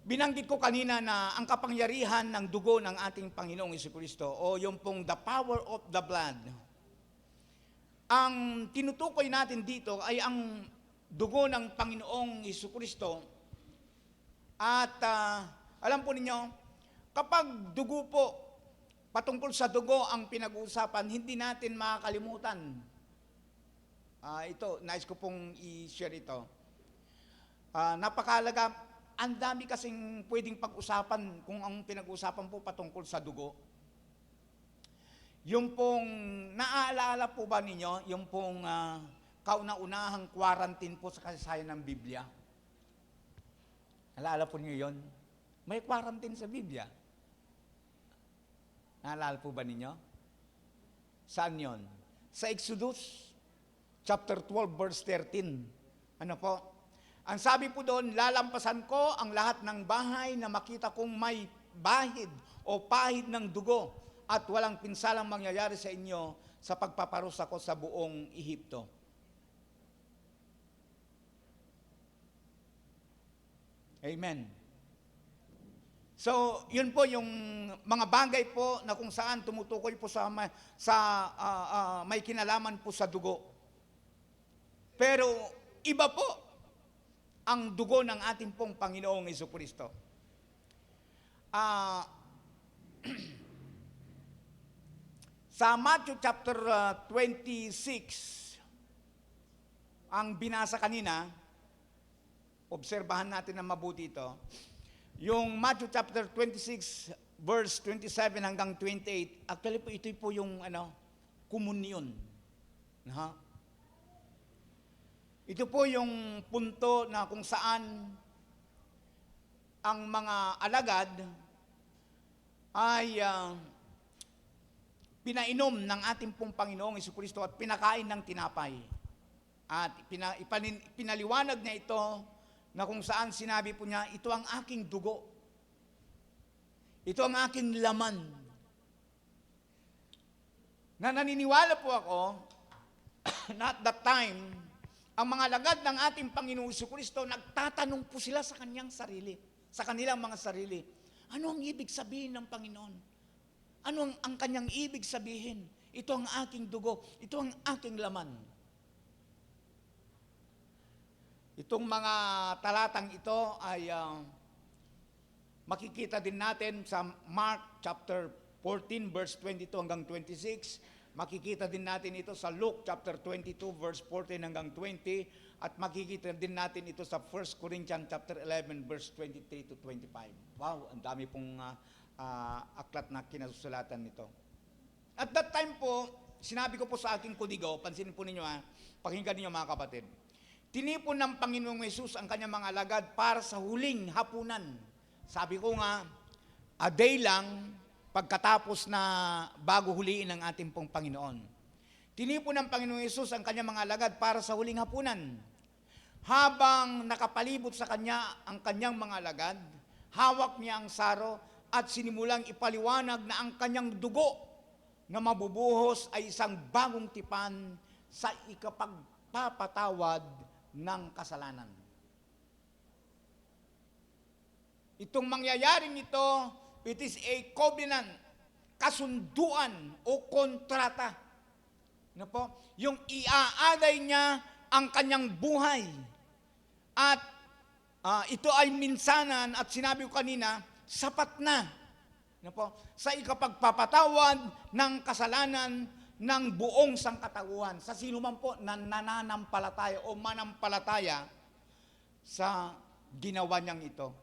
binanggit ko kanina na ang kapangyarihan ng dugo ng ating Panginoong Jesucristo o yung pong the power of the blood. Ang tinutukoy natin dito ay ang dugo ng Panginoong Jesucristo. At alam po ninyo, kapag dugo po, patungkol sa dugo ang pinag-uusapan, hindi natin makakalimutan. Ito, nais ko pong i-share ito. Napakalaga, ang dami kasing pwedeng pag-usapan kung ang pinag-usapan po patungkol sa dugo. Yung pong, naaalala po ba ninyo, yung pong kauna-unahang quarantine po sa kasaysayan ng Biblia? Naalala po niyo yon? May quarantine sa Biblia. Naalala po ba ninyo? Saan yon? Sa Exodus, chapter 12, verse 13. Ano po? Ang sabi po doon, lalampasan ko ang lahat ng bahay na makita kong may bahid o pahid ng dugo at walang pinsalang mangyayari sa inyo sa pagpaparusa ko sa buong Ehipto. Amen. So, yun po yung mga bagay po na kung saan tumutukoy po sa may kinalaman po sa dugo. Pero iba po ang dugo ng ating pong Panginoong Jesucristo. Sa Matthew chapter 26, ang binasa kanina, obserbahan natin na mabuti ito. Yung Matthew chapter 26, verse 27 hanggang 28, actually po ito po yung komunyon. Ito po yung punto na kung saan ang mga alagad ay pinainom ng ating pong Panginoong Jesucristo at pinakain ng tinapay. At pinaliwanag niya ito na kung saan sinabi po niya, ito ang aking dugo. Ito ang aking laman. Na naniniwala po ako na at that time, ang mga alagad ng ating Panginoong Jesucristo, nagtatanong po sila sa kanyang sarili, sa kanilang mga sarili. Ano ang ibig sabihin ng Panginoon? Ano ang kanyang ibig sabihin? Ito ang aking dugo, ito ang aking laman. Itong mga talatang ito ay makikita din natin sa Mark chapter 14 verse 22 hanggang 26. Makikita din natin ito sa Luke chapter 22 verse 14 hanggang 20 at makikita din natin ito sa 1 Corinthians chapter 11 verse 23 to 25. Wow, ang dami pong aklat na kinasusulatan nito. At that time po, sinabi ko po sa aking kudigo, pansinin po ninyo pakinggan ninyo mga kapatid. Tinipon ng Panginoong Hesus ang kanyang mga alagad para sa huling hapunan. Sabi ko nga, a day lang pagkatapos na bago huliin ng ating pong Panginoon. Tinipon ng Panginoong Hesus ang kanyang mga alagad para sa huling hapunan. Habang nakapalibot sa kanya ang kanyang mga alagad, hawak niya ang saro at sinimulang ipaliwanag na ang kanyang dugo na mabubuhos ay isang bagong tipan sa ikapagpapatawad ng kasalanan. Itong mangyayaring ito, it is a covenant, kasunduan o kontrata. Ano po? Yung iaalay niya ang kanyang buhay. At ito ay minsanan at sinabi ko kanina, sapat na. Ano po? Sa ikapagpapatawad ng kasalanan ng buong sangkatauhan. Sa sino man po na nananampalataya o manampalataya sa ginawa niyang ito.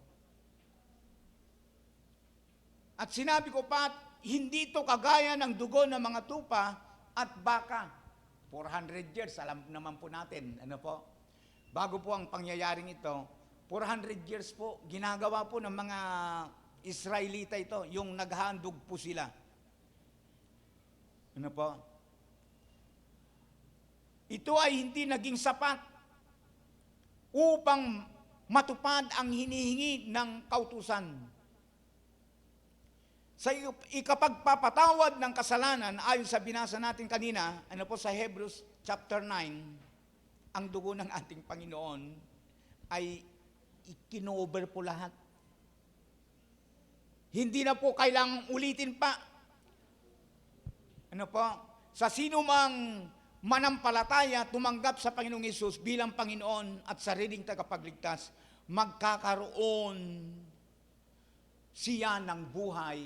At sinabi ko pa, hindi ito kagaya ng dugo ng mga tupa at baka. 400 years, alam naman po natin. Ano po? Bago po ang pangyayaring ito, 400 years po, ginagawa po ng mga Israelita ito, yung naghandog po sila. Ano po? Ito ay hindi naging sapat upang matupad ang hinihingi ng kautusan. Sa ikapagpapatawad ng kasalanan, ayon sa binasa natin kanina, ano po sa Hebrews chapter 9, ang dugo ng ating Panginoon ay ikinover po lahat. Hindi na po kailangang ulitin pa. Ano po? Sa sino mang manampalataya, tumanggap sa Panginoong Hesus bilang Panginoon at sariling tagapagligtas, magkakaroon siya ng buhay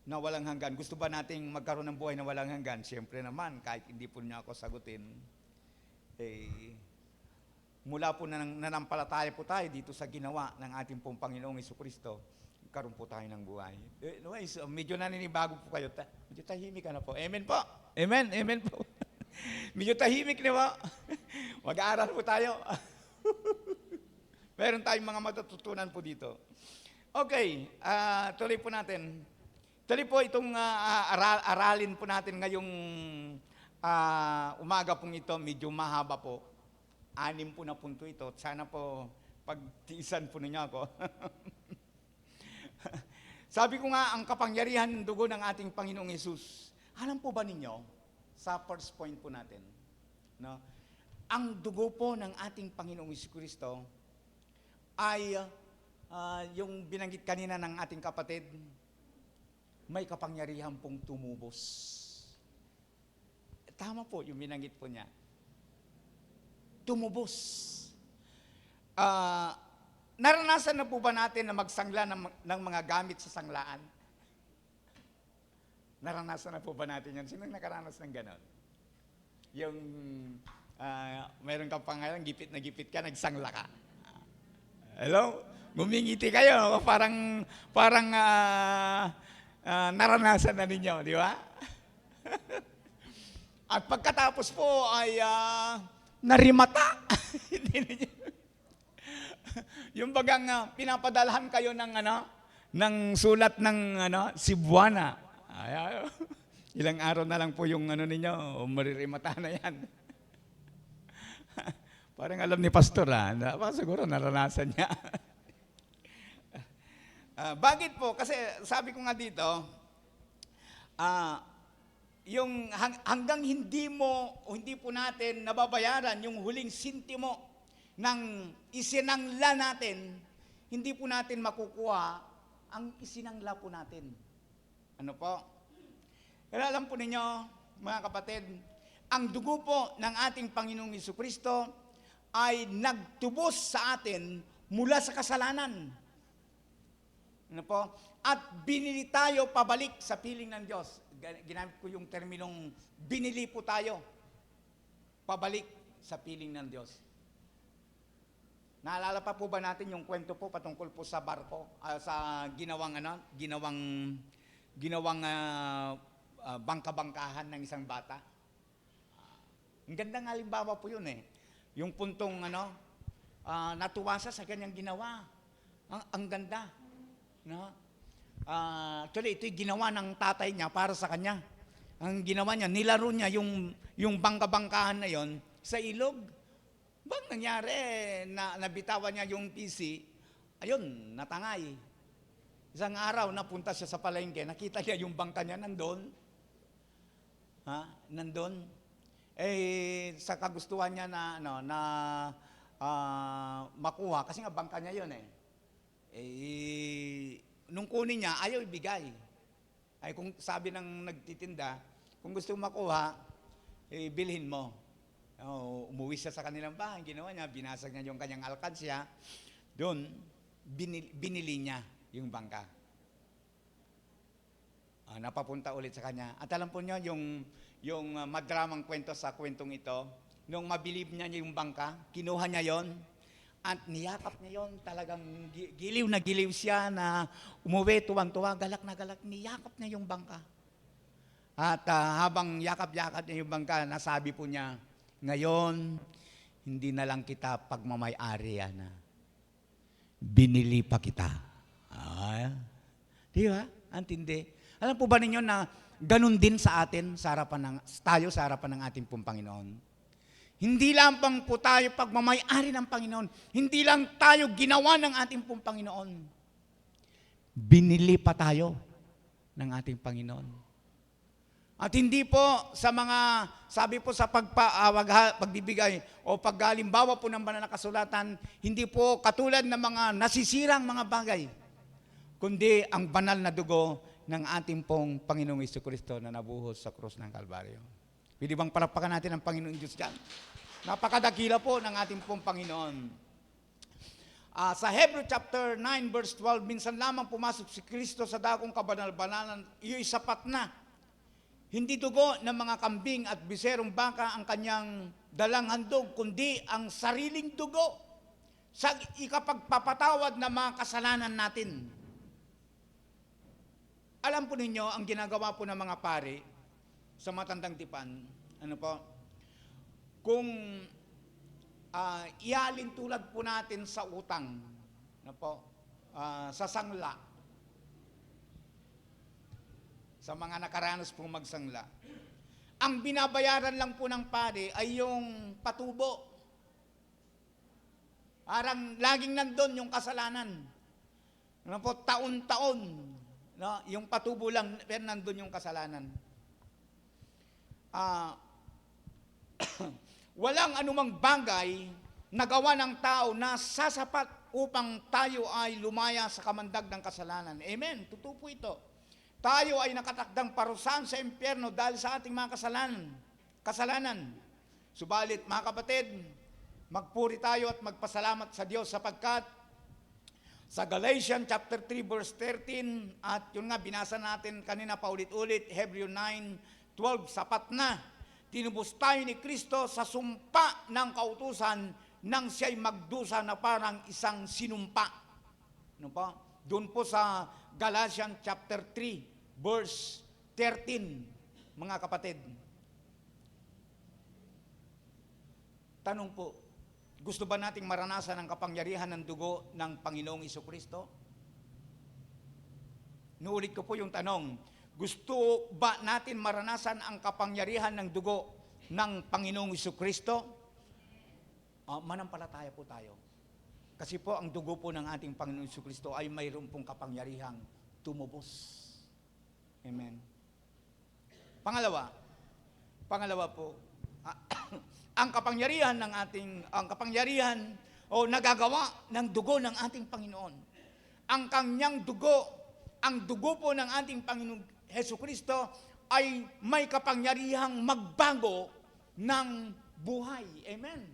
na walang hanggan. Gusto ba nating magkaroon ng buhay na walang hanggan? Siyempre naman, kahit hindi po niya ako sagutin, mula po nanampalataya po tayo dito sa ginawa ng ating pong Panginoong Jesucristo, karoon po tayo ng buhay. Anyways, medyo naninibago po kayo. Medyo tahimik ka na po. Amen po. Amen. Amen po. Medyo tahimik na po. Mag-aaral po tayo. Meron tayong mga matututunan po dito. Okay, tuloy po natin. Tuloy po itong aralin po natin ngayong umaga pong ito. Medyo mahaba po. 6 po na punto ito. Sana po pagtiisan po ninyo ako. Sabi ko nga, ang kapangyarihan ng dugo ng ating Panginoong Yesus. Alam po ba ninyo, sa first point po natin, no? Ang dugo po ng ating Panginoong Jesucristo ay yung binanggit kanina ng ating kapatid, may kapangyarihan pong tumubos. Tama po yung binanggit po niya. Tumubos. Naranasan na po ba natin na magsangla ng mga gamit sa sanglaan? Naranasan na po ba natin yan? Sino nakaranas ng ganon? Yung mayroon kang pangalan, gipit na gipit ka, nagsangla ka. Hello? Gumingiti kayo, parang naranasan na ninyo, di ba? At pagkatapos po ay narimata. Yung bagang pinapadalhan kayo ng sulat ng Cebuana. Ilang araw na lang po yung ninyo, maririmata na yan. Parang alam ni Pastor, siguro naranasan niya. Bakit po? Kasi sabi ko nga dito, yung hanggang hindi po natin nababayaran yung huling sintimo ng isinangla natin, hindi po natin makukuha ang isinangla po natin. Ano po? Pero alam po ninyo, mga kapatid, ang dugo po ng ating Panginoong Jesucristo ay nagtubos sa atin mula sa kasalanan. Ano po? At binili tayo pabalik sa piling ng Diyos. Ginamit ko yung terminong binili po tayo pabalik sa piling ng Diyos. Naalala pa po ba natin yung kwento po patungkol po sa barko, sa ginawang bangka-bangkahan ng isang bata? Ang gandang halimbawa po yun eh. Yung puntong natuwa siya sa kanyang ginawa. Ang ganda. No? Actually, ito'y ginawa ng tatay niya para sa kanya. Ang ginawa niya, nilaro niya yung bangka-bangkahan na yon sa ilog. Bang nangyari, nabitawan niya yung PC, ayun, natangay. Isang araw, napunta siya sa palengke, nakita niya yung bangka niya nandun. Nandun. Sa kagustuhan niya makuha, kasi nga bangka niya yun nung kunin niya, ayaw ibigay. Ay kung sabi ng nagtitinda, kung gusto makuha, bilhin mo. Umuwi siya sa kanilang bahay, ginawa niya, binasag niya yung kanyang alkansya, doon, binili niya yung bangka. Napapunta ulit sa kanya. At alam po niyo, yung madramang kwento sa kwentong ito, nung mabilib niya yung bangka, kinuha niya yon at niyakap niya yon, talagang giliw na giliw siya na umuwi, tuwang-tuwa, galak na galak, niyakap niya yung bangka. At habang yakap-yakap niya yung bangka, nasabi po niya, ngayon, hindi na lang kita pagmamay-ari na. Binili pa kita. Di ba? Antindi. Alam po ba ninyo na ganun din sa atin, sa harapan sa harapan ng ating pong Panginoon? Hindi lang pang po tayo pagmamay-ari ng Panginoon. Hindi lang tayo ginawa ng ating pong Panginoon. Binili pa tayo ng ating Panginoon. At hindi po sa mga, sabi po sa pagbibigay o paghalimbawa po ng banal na kasulatan, hindi po katulad ng mga nasisirang mga bagay, kundi ang banal na dugo ng ating pong Panginoong Jesucristo na nabuhos sa krus ng Kalbaryo. Pwede bang palakpakan natin ang Panginoong Diyos dyan? Napakadakila po ng ating pong Panginoon. Sa Hebrew chapter 9 verse 12, minsan lamang pumasok si Kristo sa dakong kabanal-banalan, iyo'y sapat na. Hindi dugo ng mga kambing at biserong baka ang kanyang dalang handog, kundi ang sariling dugo sa ikapagpapatawad ng mga kasalanan natin. Alam po ninyo, ang ginagawa po ng mga pari sa matandang tipan, ano po, kung ialin tulad po natin sa utang, ano po, sa sangla, sa mga nakaranas pong magsangla, ang binabayaran lang po ng pari ay yung patubo. Parang laging nandun yung kasalanan. Ano po, taon-taon. No? Yung patubo lang, pero nandun yung kasalanan. Walang anumang bagay na gawa ng tao na sasapat upang tayo ay lumaya sa kamandag ng kasalanan. Amen. Totoo po ito. Tayo ay nakatakdang parusahan sa impyerno dahil sa ating mga kasalanan. Subalit, mga kapatid, magpuri tayo at magpasalamat sa Diyos sapagkat sa Galatians chapter 3 verse 13 at yun nga binasa natin kanina paulit-ulit, Hebrew 9:12, sapat na. Tinubos tayo ni Kristo sa sumpa ng kautusan nang siya'y magdusa na parang isang sinumpa. Ano pa? Doon po sa Galatians chapter 3 verse 13, mga kapatid. Tanong po, gusto ba nating maranasan ang kapangyarihan ng dugo ng Panginoong Jesucristo? Nuulit ko po yung tanong, gusto ba natin maranasan ang kapangyarihan ng dugo ng Panginoong Jesucristo? Manampalataya po tayo. Kasi po ang dugo po ng ating Panginoong Jesucristo ay mayroon pong kapangyarihang tumubos. Amen. Pangalawa po, ang kapangyarihan o nagagawa ng dugo ng ating Panginoon. Ang kanyang dugo, ang dugo po ng ating Panginoong Jesucristo ay may kapangyarihang magbago ng buhay. Amen.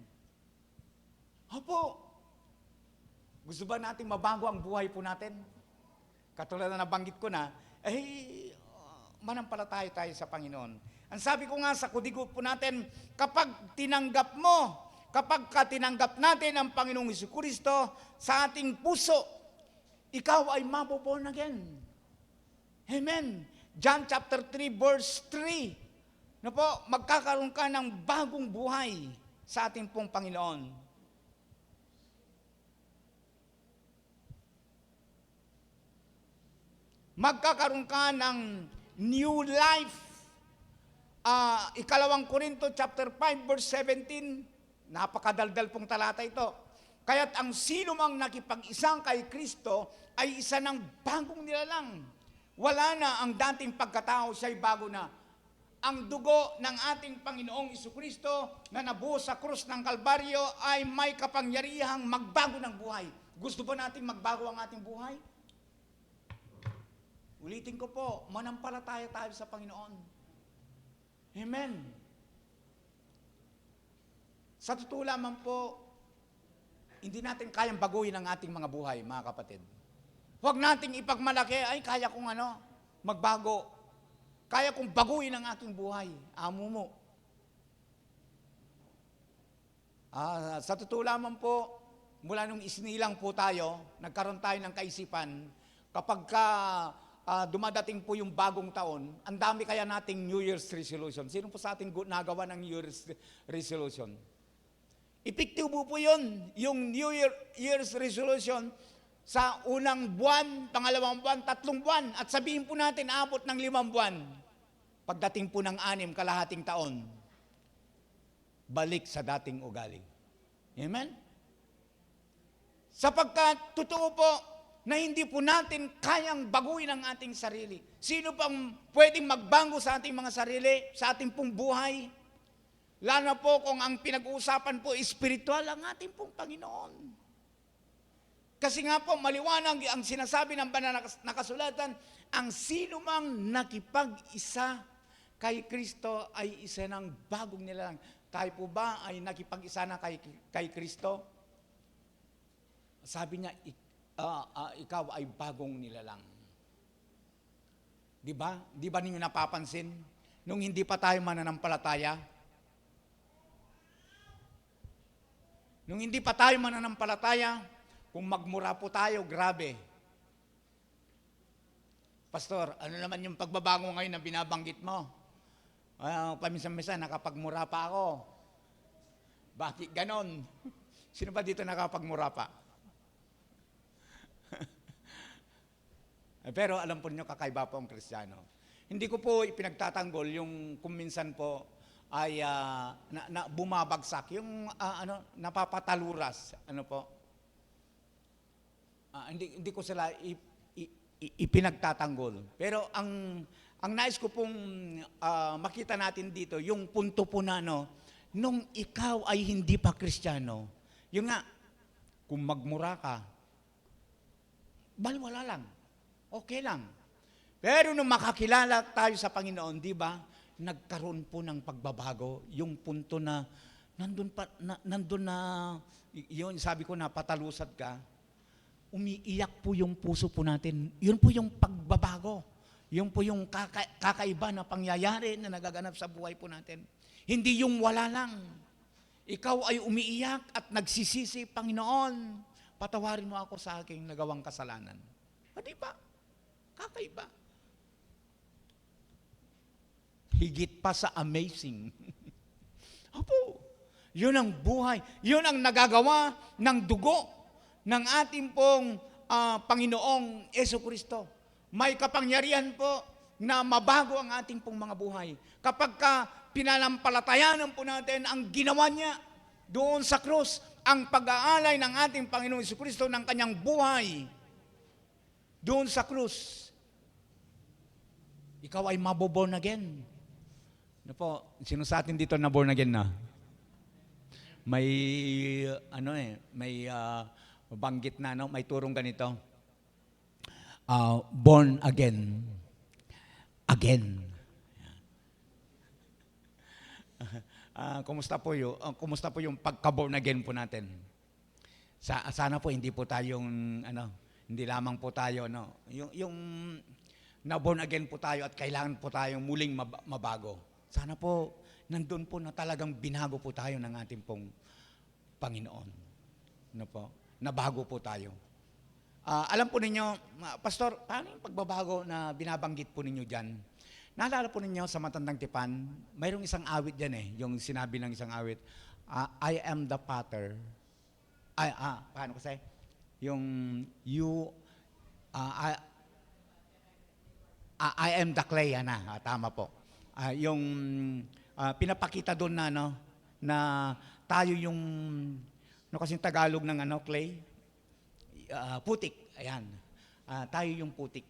Opo. Gusto ba nating mabago ang buhay po natin? Katulad na nabanggit ko na, manampalataya tayo sa Panginoon. Ang sabi ko nga sa kudigo po natin, kapag tinanggap natin ang Panginoong Jesucristo sa ating puso, ikaw ay maboborn again. Amen. John chapter 3 verse 3. Na po, magkakaroon ka ng bagong buhay sa ating pong Panginoon. Magkakaroon ka ng new life. 2 Korinto chapter 5 verse 17, napakadaldal pong talata ito. Kaya't ang sino mang nakipag-isang kay Kristo ay isa ng bagong nilalang. Wala na ang dating pagkatao, siya'y bago na. Ang dugo ng ating Panginoong Jesucristo na nabuhos sa krus ng Kalbaryo ay may kapangyarihang magbago ng buhay. Gusto ba nating magbago ang ating buhay? Ulitin ko po, manampalataya tayo sa Panginoon. Amen. Sa totoo lamang po, hindi natin kayang baguhin ang ating mga buhay, mga kapatid. Huwag nating ipagmalaki, ay kaya kong magbago. Kaya kong baguhin ang aking buhay. Amo mo. Sa totoo lamang po, mula nung isinilang po tayo, nagkaroon tayo ng kaisipan, kapag dumadating po yung bagong taon, ang dami kaya nating New Year's resolution. Sino po sa ating nagawa ng New Year's resolution? Epektibo po yun, yung New Year's resolution sa unang buwan, pangalawang buwan, 3 buwan, at sabihin po natin abot ng 5 buwan. Pagdating po ng 6, kalahating taon, balik sa dating ugali. Amen? Sapagkat totoo po na hindi po natin kayang baguhin ang ating sarili. Sino pang pwedeng magbago sa ating mga sarili, sa ating pong buhay? Lalo na po kung ang pinag-uusapan po espiritual ang ating pong Panginoon. Kasi nga po, maliwanag ang sinasabi ng banal na kasulatan, ang sino mang nakipag-isa kay Kristo ay isa ng bagong nilalang. Tayo po ba ay nakipag-isa na kay Kristo? Sabi niya, ikaw ay bagong nilalang. Di ba? Di ba ninyo napapansin nung hindi pa tayo mananampalataya? Nung hindi pa tayo mananampalataya, kung magmura po tayo, grabe. Pastor, ano naman yung pagbabago ngayon na binabanggit mo? Paminsan-minsan, nakapagmura pa ako. Bakit ganon? Sino ba dito nakapagmura pa? Pero alam po niyo, kakaiba po ang Kristiyano. Hindi ko po ipinagtatanggol yung kung minsan po ay bumabagsak, yung napapataluras, ano po. Hindi ko sila ipinagtatanggol. Pero ang nais ko pong makita natin dito, yung punto po na nung ikaw ay hindi pa Kristiyano, yun nga, kung magmura ka, wala lang. Okay lang. Pero nung makakilala tayo sa Panginoon, di ba, nagkaroon po ng pagbabago. Yung punto na, nandun na, yun, sabi ko na, patalusad ka, umiiyak po yung puso po natin. Yun po yung pagbabago. Yun po yung kakaiba na pangyayari na nagaganap sa buhay po natin. Hindi yung wala lang. Ikaw ay umiiyak at nagsisisi, Panginoon, patawarin mo ako sa aking nagawang kasalanan. Di ba? Kakaiba. Higit pa sa amazing. Opo, yun ang buhay. Yun ang nagagawa ng dugo ng ating pong Panginoong Jesucristo. May kapangyarihan po na mabago ang ating pong mga buhay. Kapag pinanampalatayanan po natin ang ginawa niya doon sa krus, ang pag-aalay ng ating Panginoong Jesucristo ng kanyang buhay doon sa krus, ikaw ay maboborn again. Ano po, sino sa atin dito na born again na? May, banggit na, may turong ganito. Born again. Again. Kumusta po yung pagka-born again po natin? Sana po hindi po tayong, hindi lamang po tayo, yung na-born again po tayo at kailangan po tayong muling mabago. Sana po, nandun po na talagang binago po tayo ng ating pong Panginoon. Nabago po tayo. Alam po ninyo, Pastor, paano yung pagbabago na binabanggit po ninyo dyan? Naalala po ninyo sa Matandang Tipan, mayroong isang awit dyan yung sinabi ng isang awit, I am the potter. Paano kasi? Yung I am the clay, tama po. Yung pinapakita doon na tayo yung, kasing Tagalog ng clay? Putik, ayan. Tayo yung putik.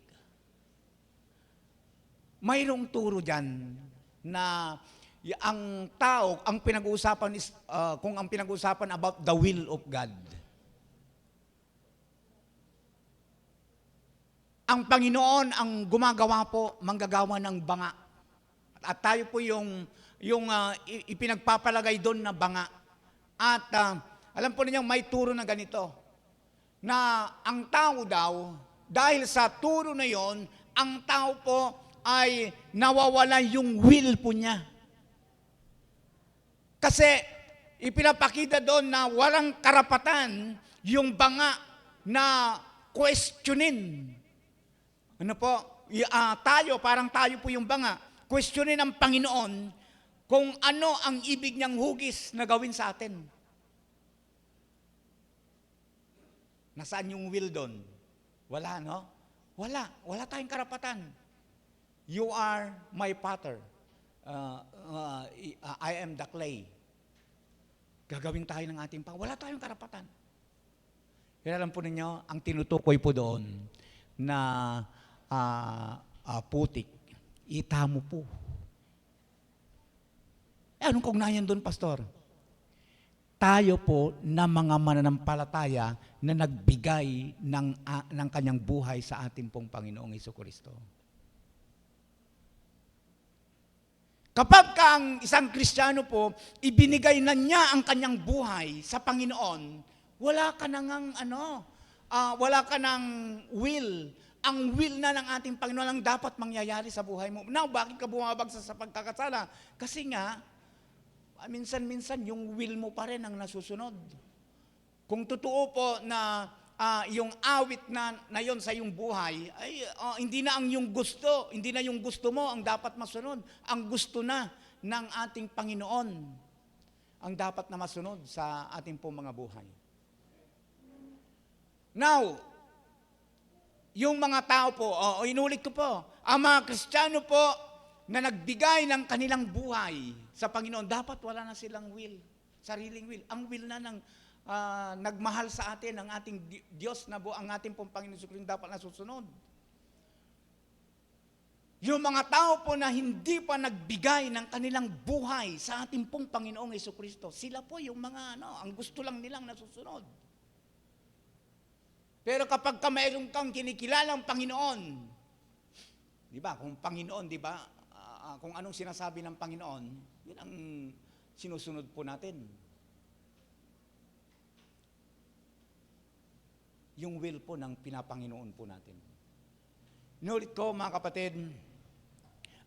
Mayroong turo dyan na ang tao, ang pinag-uusapan is, kung ang pinag-uusapan about the will of God. Ang Panginoon ang gumagawa po, manggagawa ng banga. At tayo po yung ipinagpapalagay doon na banga. At alam po ninyong may turo na ganito, na ang tao daw, dahil sa turo na yon, ang tao po ay nawawala yung will po niya. Kasi ipinapakita doon na walang karapatan yung banga na questionin. Parang tayo po yung banga. Questionin ng Panginoon kung ano ang ibig niyang hugis na gawin sa atin. Nasaan yung will doon? Wala, no? Wala tayong karapatan. You are my potter. I am the clay. Gagawin tayo ng ating wala tayong karapatan. Kaya alam po ninyo, ang tinutukoy po doon na putik, itamo po. Anong kaugnayan doon, Pastor? Tayo po na mga mananampalataya na nagbigay ng kanyang buhay sa ating pong Panginoong Jesucristo. Kapag ang isang Kristiyano po, ibinigay na niya ang kanyang buhay sa Panginoon, wala ka nang will Ang will na ng ating Panginoon ang dapat mangyayari sa buhay mo. Now, bakit ka bumabagsak sa pagkakasala? Kasi nga, minsan-minsan yung will mo pa rin ang nasusunod. Kung totoo po na yung awit na yon sa iyong buhay, ay hindi na ang yung gusto, hindi na yung gusto mo ang dapat masunod. Ang gusto na ng ating Panginoon ang dapat na masunod sa ating pong mga buhay. Now, yung mga tao po, inulit ko po, ang mga Kristiyano po na nagbigay ng kanilang buhay sa Panginoon, dapat wala na silang will, sariling will. Ang will na ng nagmahal sa atin, ang ating Diyos na ang ating pong Panginoon Jesucristo dapat nasusunod. Yung mga tao po na hindi pa nagbigay ng kanilang buhay sa ating pong Panginoong Jesucristo, sila po yung mga ang gusto lang nilang nasusunod. Pero kapag mayroon kang kinikilalang Panginoon, di ba, kung Panginoon, di ba, kung anong sinasabi ng Panginoon, yun ang sinusunod po natin. Yung will po ng pinapanginoon po natin. Inulit ko, mga kapatid,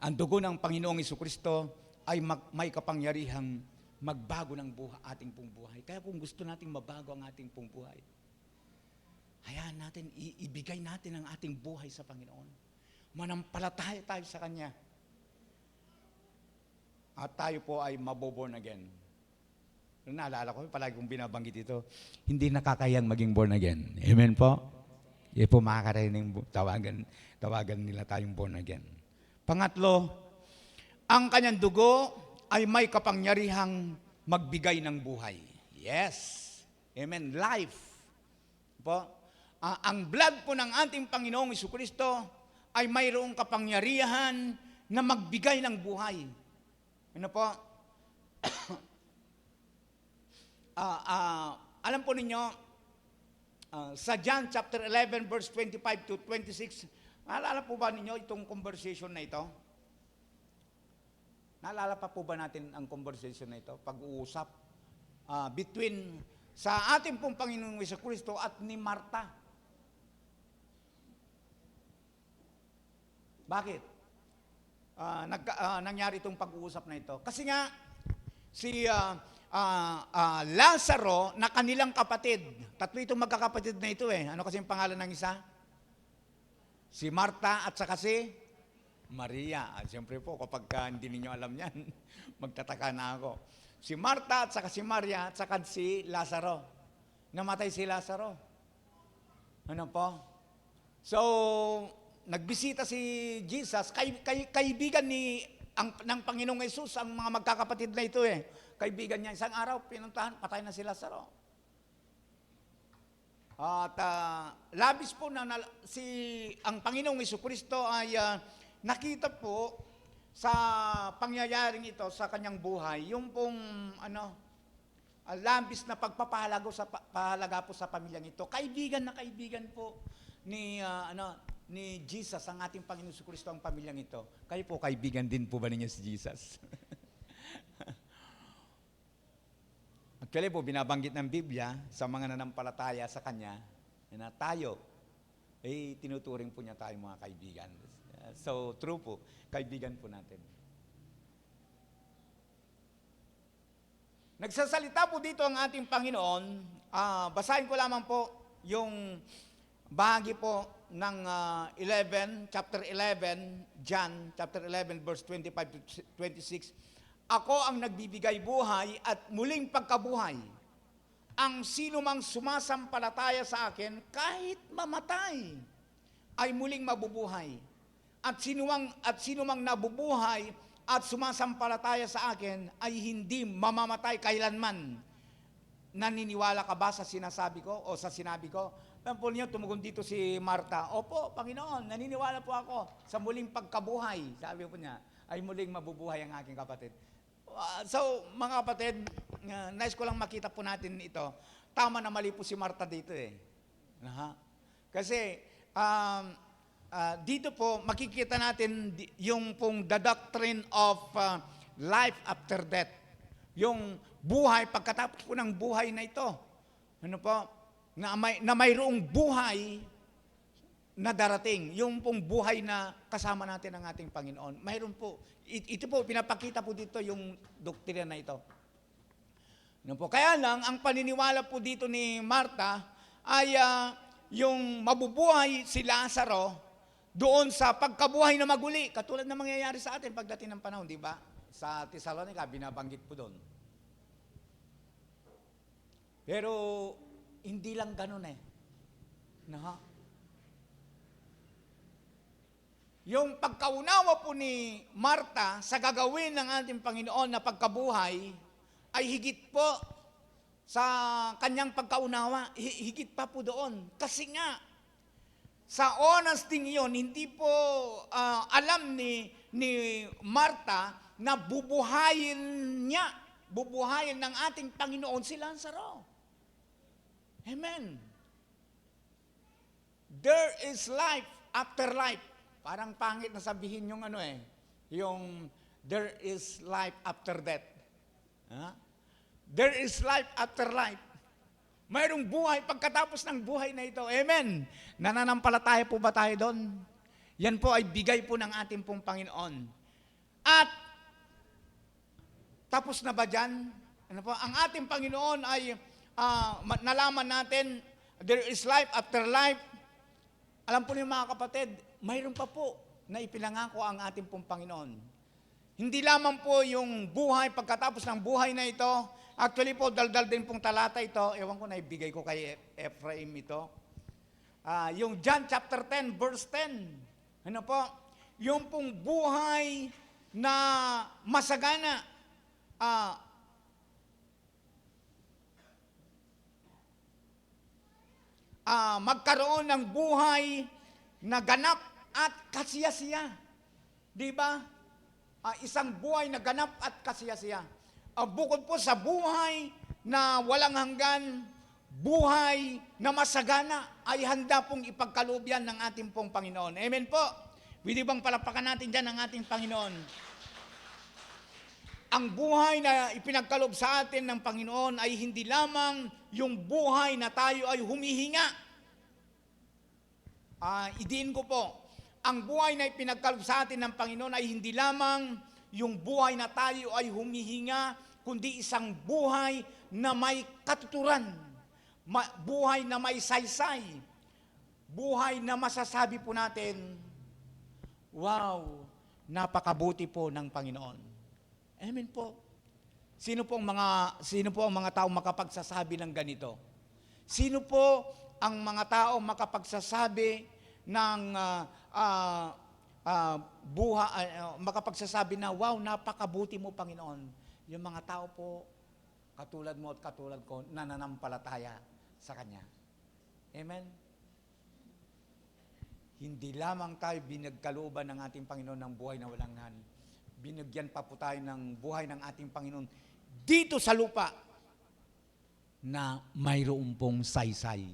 ang dugo ng Panginoong Jesucristo ay may kapangyarihang magbago ng ating pong buhay. Kaya kung gusto nating mabago ang ating pong buhay, hayaan natin, ibigay natin ang ating buhay sa Panginoon. Manampalataya tayo sa Kanya. At tayo po ay maboborn again. Naalala ko, palagi kong binabanggit ito, hindi nakakayang maging born again. Amen po? Yan po makakarinig, tawagan nila tayong born again. Pangatlo, ang kanyang dugo ay may kapangyarihang magbigay ng buhay. Yes. Amen. Life. Po. Ang blood po ng ating Panginoong Jesucristo ay mayroong kapangyarihan na magbigay ng buhay. Ano po? Alam po ninyo, sa John chapter 11 verse 25 to 26, naalala po ba ninyo itong conversation na ito? Naalala pa po ba natin ang conversation na ito? Pag-uusap between sa ating pong Panginoong Jesucristo at ni Marta. Bakit? Nangyari itong pag-uusap na ito. Kasi nga, si Lazaro na kanilang kapatid, tatlo itong magkakapatid na ito eh. Ano kasi yung pangalan ng isa? Si Marta at saka si Maria. At siyempre po, kapag hindi ninyo alam yan, magtataka na ako. Si Marta at saka si Maria at saka si Lazaro. Namatay si Lazaro. Ano po? So, nagbisita si Jesus, kaibigan ng Panginoong Jesus, ang mga magkakapatid na ito eh. Kaibigan niya, isang araw, pinuntahan, patay na si Lazaro. At labis po na ang Panginoong Jesucristo ay nakita po sa pangyayaring ito sa kanyang buhay, yung pong labis na pagpapahalaga po sa pamilyang ito. Kaibigan na kaibigan po ni Jesus, ang ating Panginoong Jesucristo, ang pamilyang ito. Kayo po, kaibigan din po ba ninyo si Jesus? Actually po, binabanggit ng Biblia sa mga nanampalataya sa Kanya na tayo, tinuturing po niya tayo mga kaibigan. So, true po, kaibigan po natin. Nagsasalita po dito ang ating Panginoon. Basahin ko lamang po yung bahagi po ng chapter 11, John, chapter 11, verse 25 to 26. Ako ang nagbibigay buhay at muling pagkabuhay. Ang sino mang sumasampalataya sa akin, kahit mamatay, ay muling mabubuhay. At sino mang nabubuhay at sumasampalataya sa akin, ay hindi mamamatay kailanman. Naniniwala ka ba sa sinasabi ko o sa sinabi ko? Alam po niyo, tumugon dito si Marta, opo, Panginoon, naniniwala po ako sa muling pagkabuhay. Sabi po niya, ay muling mabubuhay ang aking kapatid. So, mga kapatid, nice ko lang makita po natin ito. Tama na mali po si Marta dito eh. Kasi, dito po, makikita natin yung pong the doctrine of life after death. Yung buhay, pagkatapos po ng buhay na ito. Ano po? Na mayroong buhay na darating, yung pong buhay na kasama natin ang ating Panginoon. Mayroon po, ito po, pinapakita po dito yung doktrina na ito. Ano po? Kaya lang, ang paniniwala po dito ni Marta ay yung mabubuhay si Lazaro doon sa pagkabuhay na maguli. Katulad na mangyayari sa atin pagdating ng panahon, di ba? Sa Thessalonica, binabanggit po doon. Pero, hindi lang ganun eh. No? Yung pagkaunawa po ni Marta sa gagawin ng ating Panginoon na pagkabuhay ay higit po sa kanyang pagkaunawa, higit pa po doon. Kasi nga, sa honesty iyon, hindi po alam ni Marta na bubuhayin ng ating Panginoon si Lazaro. Amen. There is life after life. Parang pangit na sabihin yung yung there is life after death. There is life after life. Mayroong buhay pagkatapos ng buhay na ito. Amen. Nananampalataya po ba tayo doon? Yan po ay bigay po ng ating pong Panginoon. At tapos na ba dyan? Ano po? Ang ating Panginoon ay nalaman natin, there is life after life. Alam po niyo mga kapatid, mayroon pa po na ipinangako ang ating pong Panginoon. Hindi lamang po yung buhay, pagkatapos ng buhay na ito, actually po, daldal din pong talata ito, ewan ko na ibigay ko kay Ephraim ito. Yung John chapter 10, verse 10. Ano po? Yung pong buhay na masagana. Magkaroon ng buhay na ganap at kasiyasiya. Di ba? Isang buhay na ganap at kasiyasiya. Bukod po sa buhay na walang hanggan, buhay na masagana ay handa pong ipagkaloob yan ng ating pong Panginoon. Amen po. Pwede bang palapakan natin dyan ang ating Panginoon? Ang buhay na ipinagkaloob sa atin ng Panginoon ay hindi lamang yung buhay na tayo ay humihinga. Idiin ko po, ang buhay na ipinagkaloob sa atin ng Panginoon ay hindi lamang yung buhay na tayo ay humihinga, kundi isang buhay na may katuturan, buhay na may saysay, buhay na masasabi po natin, wow, napakabuti po ng Panginoon. Amen po. Sino po ang mga tao makapagsasabi ng ganito? Sino po ang mga tao makapagsasabi ng makapagsasabi na, wow, napakabuti mo, Panginoon. Yung mga tao po, katulad mo at katulad ko, nananampalataya sa Kanya. Amen? Hindi lamang tayo binagkalooban ng ating Panginoon ng buhay na walang hanggan. Binigyan pa po tayo ng buhay ng ating Panginoon dito sa lupa na mayroon pong saysay.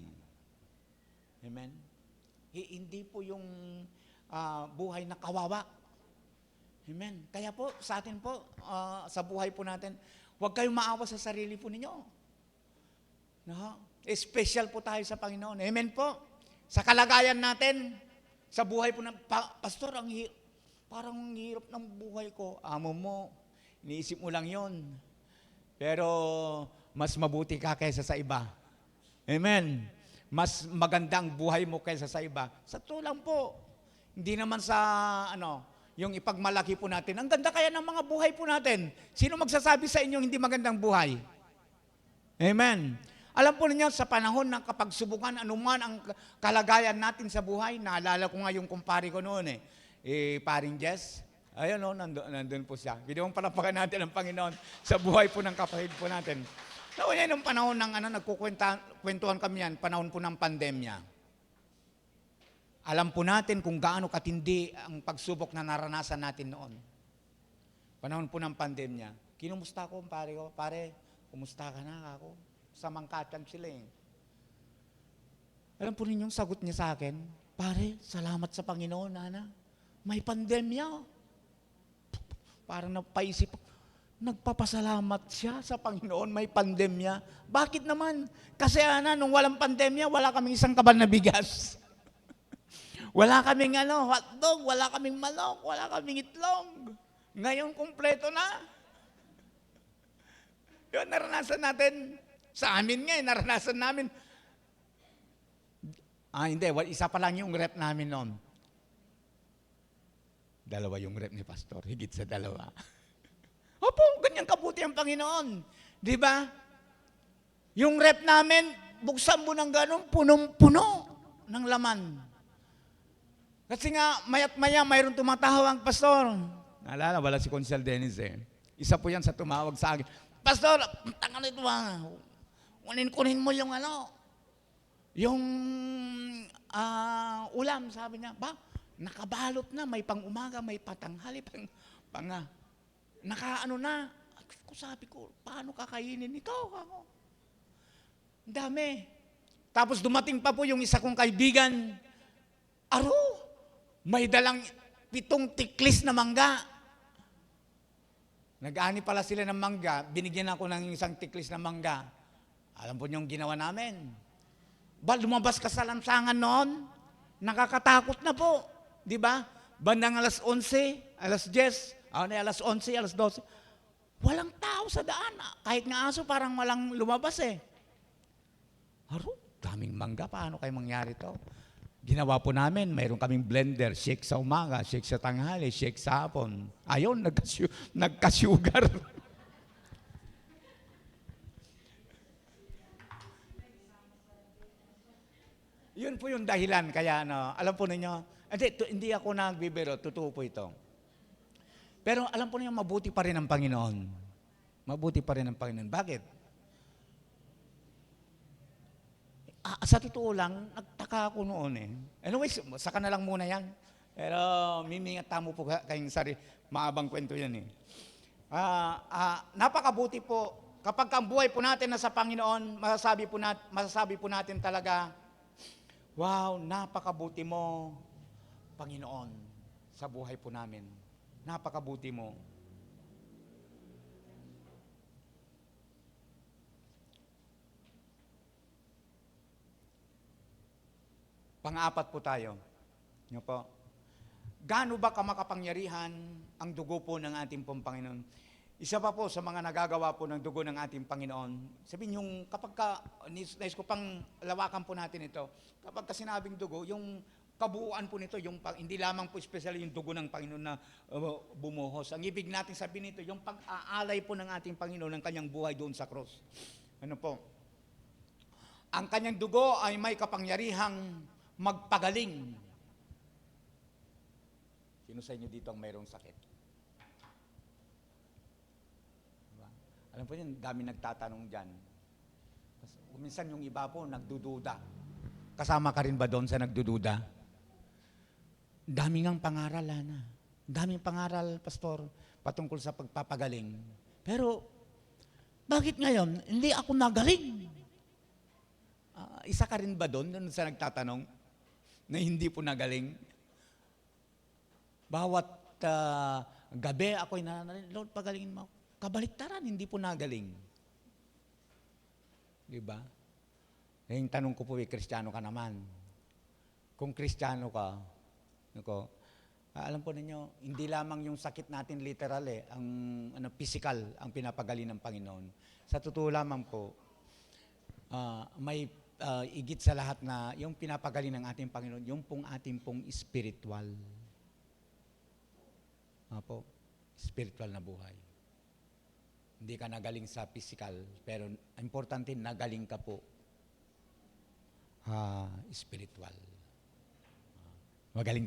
Amen? Hindi po yung buhay na kawawa. Amen? Kaya po, sa atin po, sa buhay po natin, huwag kayong maawa sa sarili po ninyo. No? Special po tayo sa Panginoon. Amen po? Sa kalagayan natin, sa buhay po Pastor, parang ang hirap ng buhay ko. Amo mo, iniisip mo lang yon. Pero, mas mabuti ka kaysa sa iba. Amen? Mas magandang buhay mo kaysa sa iba. Sa to lang po. Hindi naman sa, yung ipagmalaki po natin. Ang ganda kaya ng mga buhay po natin. Sino magsasabi sa inyo hindi magandang buhay? Amen. Alam po ninyo, sa panahon ng kapag subukan anuman ang kalagayan natin sa buhay, naalala ko nga yung kumpare ko noon paring Jess, ayun nandun po siya. Bidawang palapakan natin ang Panginoon sa buhay po ng kapatid po natin. So, yan yung panahon ng nagkukwentuhan kami yan, panahon po ng pandemya. Alam po natin kung gaano katindi ang pagsubok na naranasan natin noon. Panahon po ng pandemya. Kinumusta ko, pare ko, pare, kumusta ka na ako? Sa mangkatan sila Alam po ninyong sagot niya sa akin, pare, salamat sa Panginoon, Nana. May pandemya. Parang napaisip, nagpapasalamat siya sa Panginoon, may pandemya. Bakit naman? Kasi nung walang pandemya, wala kaming isang kabal na bigas. Wala kaming hotdog, wala kaming manok, wala kaming itlog. Ngayon, kumpleto na. Yun, naranasan natin. Sa amin nga, naranasan namin. Hindi. Isa pa lang yung rep namin noon. Dalawa yung rep ni Pastor. Higit sa dalawa. Opo, ganyan kabuti ang Panginoon. Di ba? Yung rep namin, buksan mo ng ganun, punong-puno ng laman. Kasi nga, mayat maya, mayroon tumatawag, Pastor. Naalala, wala si Consiel Dennis eh. Isa po yan sa tumawag sa akin. Pastor, tangan ito kunin mo yung yung ulam, sabi niya. Ba, nakabalot na, may pang umaga, may patanghali, nakaano na. Sabi ko, paano kakainin ito? Ang dami. Tapos dumating pa po yung isa kong kaibigan. May dalang 7 tiklis na mangga. Nag-ani pala sila ng mangga, binigyan ako ng 1 tiklis na mangga. Alam po niyong ginawa namin. Lumabas ka sa lansangan noon, nakakatakot na po. Di ba? Bandang alas 11, alas 10, alas 11, alas 12. Walang tao sa daan. Kahit nga aso, parang walang lumabas eh. Daming mangga. Paano kayo mangyari to? Ginawa po namin, mayroon kaming blender, shake sa umaga, shake sa tanghali, shake sa hapon. Ayun, nagka-sugar. Yun po yung dahilan. Kaya alam po ninyo, hindi ako nagbibiro, totoo po ito. Pero alam po ninyo, mabuti pa rin ang Panginoon. Mabuti pa rin ang Panginoon. Bakit? Sa totoo lang, nagtaka ako noon eh. Anyways, saka na lang muna yan. Pero mimingata mo po kayong sarili. Maabang kwento yan eh. Napakabuti po. Kapag ang buhay po natin nasa Panginoon, masasabi po natin talaga, wow, napakabuti mo, Panginoon, sa buhay po namin. Napakabuti mo. Pang-apat po tayo. Ano po? Gaano ba kamakapangyarihan ang dugo po ng ating pong Panginoon? Isa pa po sa mga nagagawa po ng dugo ng ating Panginoon. Sabihin yung kapag nais ko pang lawakan po natin ito, kapag sinabing dugo, yung kabuuan po nito, hindi lamang po espesyal yung dugo ng Panginoon na bumuhos. Ang ibig natin sabihin nito, yung pag-aalay po ng ating Panginoon ng kanyang buhay doon sa cross. Ano po? Ang kanyang dugo ay may kapangyarihang magpagaling. Sino sa inyo dito ang mayroong sakit? Diba? Alam po yun, dami nagtatanong dyan. Minsan yung iba po nagdududa. Kasama ka rin ba doon sa nagdududa? Dami ngang pangaral, Lana. Daming pangaral, Pastor, patungkol sa pagpapagaling. Pero, bakit ngayon, hindi ako nagaling? Isa ka rin ba doon sa nagtatanong? Na hindi po nagaling. Bawat gabi ako'y Lord, pagalingin mo. Kabaliktaran, hindi po nagaling. Diba? Yung tanong ko po, Kristiyano ka naman. Kung Kristiyano ka, alam po ninyo, hindi lamang yung sakit natin literal ang physical ang pinapagaling ng Panginoon. Sa totoo lamang po, may igit sa lahat na yung pinapagaling ng ating Panginoon, yung pong ating pong spiritual. Spiritual na buhay. Hindi ka nagaling sa physical, pero importante, nagaling ka po spiritual. Magaling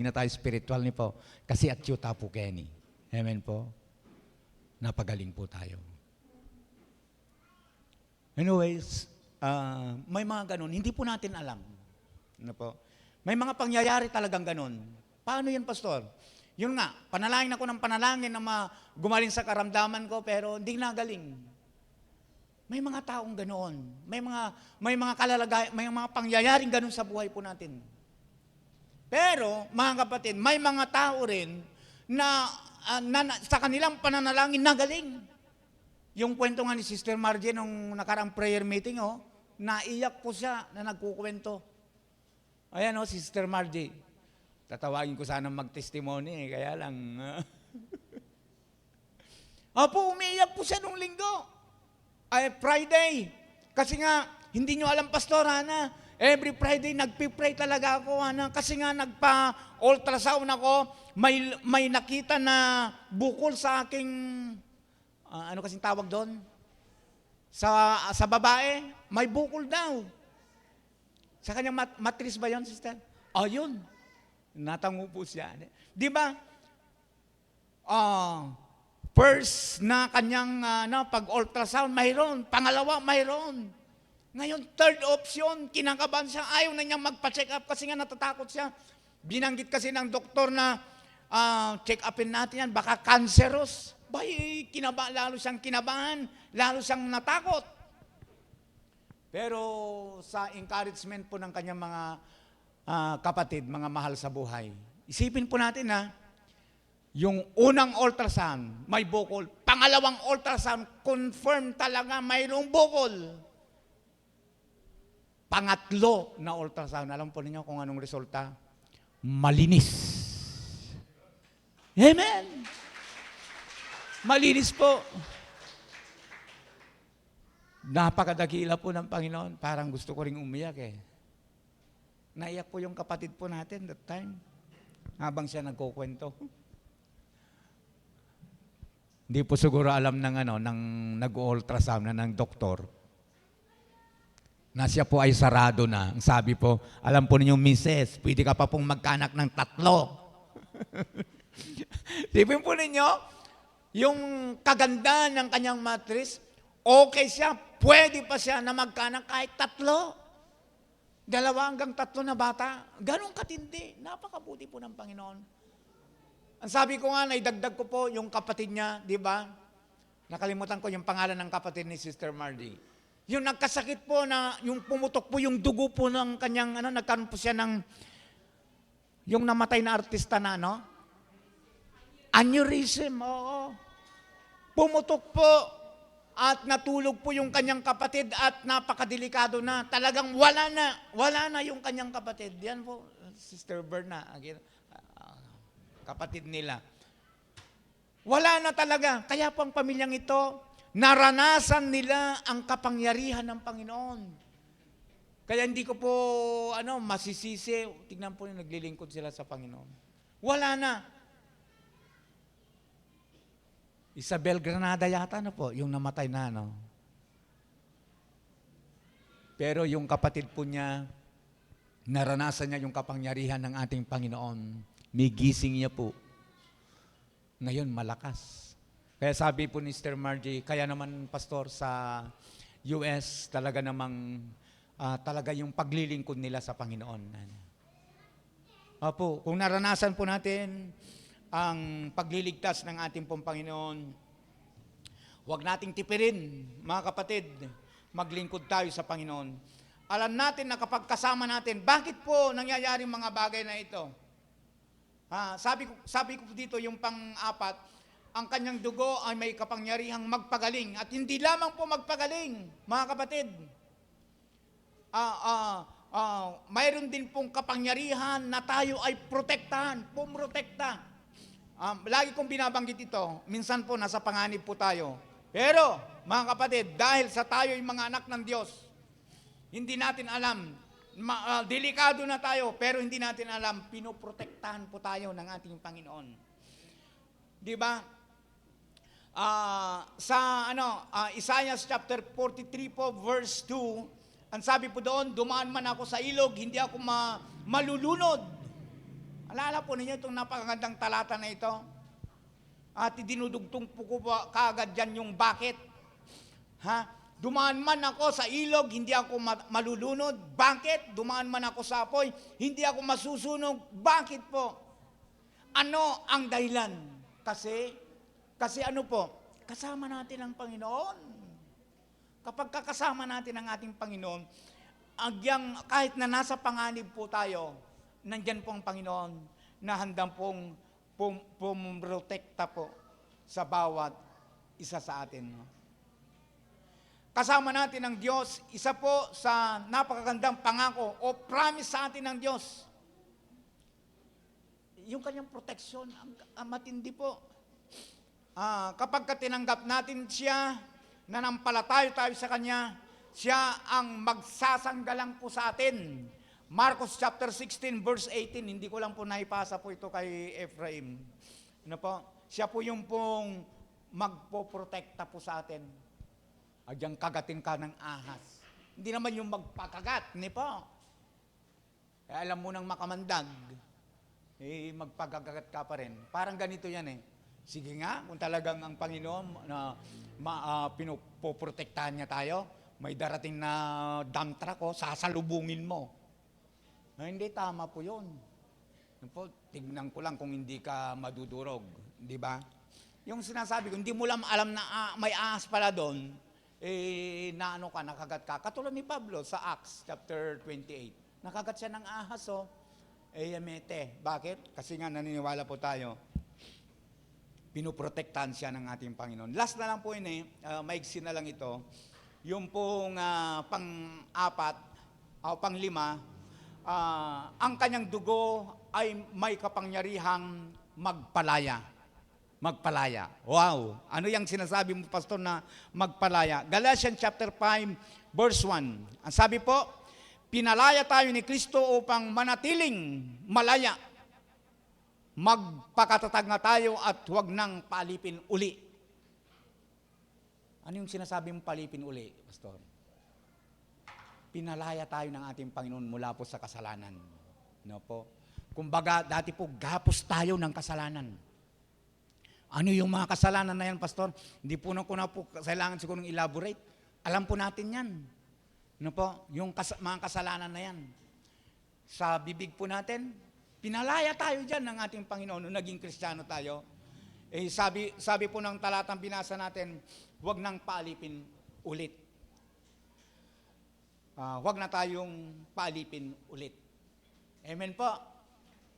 na tayo spiritual ni po. Kasi at yuta po Kenny. Amen po. Napagaling po tayo. Anyways, may mga ganun, hindi po natin alam. Ano po? May mga pangyayari talagang ganun. Paano yan, Pastor? Yun nga, panalangin ako ng panalangin na gumaling sa karamdaman ko, pero hindi nagaling. May mga taong ganoon. May mga pangyayaring ganun sa buhay po natin. Pero, mga kapatid, may mga tao rin na sa kanilang pananalangin nagaling. Yung kwento nga ni Sister Margie nung nakaraang prayer meeting, naiyak po siya na nagkukwento. Ayan o, Sister Margie. Tatawagin ko sana mag-testimony, kaya lang. Opo, umiiyak po siya nung linggo. Ay, Friday. Kasi nga, hindi nyo alam, Pastor Hana, every Friday, nagpipray talaga ako, Hana. Kasi nga, nagpa-ultrasound ako, may nakita na bukol sa aking, ano kasing tawag doon? Sa babae, may bukol daw. Sa kanyang matris ba yun, sister? Oh, yun. Natango po siya. Di ba? First na kanyang pag-ultrasound, mayroon. Pangalawa, mayroon. Ngayon, third option, kinakabahan siya. Ayaw na niyang magpa-check up kasi nga natatakot siya. Binanggit kasi ng doktor na check upin natin yan, baka cancerous. Bay, lalo siyang kinabahan, lalo siyang natakot. Pero sa encouragement po ng kanyang mga kapatid, mga mahal sa buhay, isipin po natin yung unang ultrasound, may bukol. Pangalawang ultrasound, confirm talaga mayroong bukol. Pangatlo na ultrasound, alam po ninyo kung anong resulta? Malinis. Amen! Malinis po. Napakadakila po ng Panginoon. Parang gusto ko ring umiyak eh. Naiyak po yung kapatid po natin that time. Habang siya nagkukwento. Hindi po siguro alam ng nag-ultrasound na ng doktor na siya po ay sarado na. Ang sabi po, alam po ninyong Mrs., pwede ka pa pong magkanak ng 3. Sipin po ninyo, yung kaganda ng kanyang matris, okay siya, pwede pa siya na magkanak kahit 3. 2 hanggang 3 na bata. Ganong katindi. Napakabuti po ng Panginoon. Ang sabi ko nga, naidagdag ko po yung kapatid niya, di ba? Nakalimutan ko yung pangalan ng kapatid ni Sister Margie. Yung nagkasakit po na, yung pumutok po yung dugo po ng kanyang, nagkaroon po siya ng, yung namatay na artista na, aneurysm, oo. Pumutok po at natulog po yung kanyang kapatid at napakadelikado na. Talagang wala na yung kanyang kapatid. Yan po, Sister Berna, kapatid nila. Wala na talaga. Kaya po ang pamilyang ito, naranasan nila ang kapangyarihan ng Panginoon. Kaya hindi ko po masisisi. Tignan po yung naglilingkod sila sa Panginoon. Wala na. Isabel Granada yata po, yung namatay na, Pero yung kapatid po niya, naranasan niya yung kapangyarihan ng ating Panginoon. May gising niya po. Ngayon, malakas. Kaya sabi po ni Sister Margie, kaya naman, Pastor, sa US, talaga namang, talaga yung paglilingkod nila sa Panginoon. Opo, kung naranasan po natin ang pagliligtas ng ating pong Panginoon, huwag nating tipirin, mga kapatid, maglingkod tayo sa Panginoon. Alam natin na kapag kasama natin, bakit po nangyayari mga bagay na ito? Sabi ko dito yung pang-4, ang kanyang dugo ay may kapangyarihang magpagaling. At hindi lamang po magpagaling, mga kapatid. Mayroon din pong kapangyarihan na tayo ay protektahan, pumrotekta. Lagi kong binabanggit ito, minsan po nasa panganib po tayo. Pero, mga kapatid, dahil sa tayo yung mga anak ng Diyos, hindi natin alam, delikado na tayo, pero hindi natin alam, pinoprotektahan po tayo ng ating Panginoon. Di ba? Isaiah chapter 43 po, verse 2, ang sabi po doon, dumaan man ako sa ilog, hindi ako malulunod. Alala po ninyo itong napakagandang talata na ito? At dinudugtong po ko kaagad dyan yung bakit. Dumaan man ako sa ilog, hindi ako malulunod. Bakit? Dumaan man ako sa apoy, hindi ako masusunog. Bakit po? Ano ang dahilan? Kasi ano po? Kasama natin ang Panginoon. Kapag kakasama natin ang ating Panginoon, kahit na nasa panganib po tayo, nandyan po ang Panginoon na handang pong pumrotekta po sa bawat isa sa atin. kasama natin ang Diyos, isa po sa napakagandang pangako o promise sa atin ng Diyos. Yung kanyang proteksyon, ang matindi po. Kapag tinanggap natin siya, nanampalatayo tayo sa kanya, siya ang magsasanggalang po sa atin. Marcos chapter 16 verse 18, hindi ko lang po naipasa po ito kay Ephraim. Ano po? Siya po yung pong magpoprotekta po sa atin. Adyang kagatin ka ng ahas. Hindi naman yung magpakagat, hindi po. Kaya alam mo nang makamandag, magpagagat ka pa rin. Parang ganito yan eh. Sige nga, kung talagang ang Panginoon na pinoprotektahan niya tayo, may darating na dump truck ko, sasalubungin mo. Hindi, tama po yun. Tignan ko lang kung hindi ka madudurog. Di ba? Yung sinasabi ko, hindi mo lang alam na may ahas pala doon, naano ka, nakagat ka. Katulad ni Pablo sa Acts chapter 28. Nakagat siya ng ahas, oh. Yamete. Bakit? Kasi nga naniniwala po tayo, pinoprotektahan siya ng ating Panginoon. Last na lang po yun maigsi na lang ito. Yung pong pang-apat, o pang-lima, ang kanyang dugo ay may kapangyarihang magpalaya. Magpalaya. Wow! Ano yung sinasabi mo, Pastor, na magpalaya? Galatians chapter 5, verse 1. Ang sabi po, pinalaya tayo ni Kristo upang manatiling malaya. Magpakatatag na tayo at huwag nang palipin uli. Ano yung sinasabi mong palipin uli, Pastor? Pinalaya tayo ng ating Panginoon mula po sa kasalanan. No po? Kumbaga, dati po, gapos tayo ng kasalanan. Ano yung mga kasalanan na yan, Pastor? Hindi po na po kailangan siguro elaborate. Alam po natin yan. No po? Yung mga kasalanan na yan. Sa bibig po natin, pinalaya tayo dyan ng ating Panginoon nung naging Kristiyano tayo. Sabi po ng talatang binasa natin, huwag nang paalipin ulit. Huwag na tayong paalipin ulit. Amen po.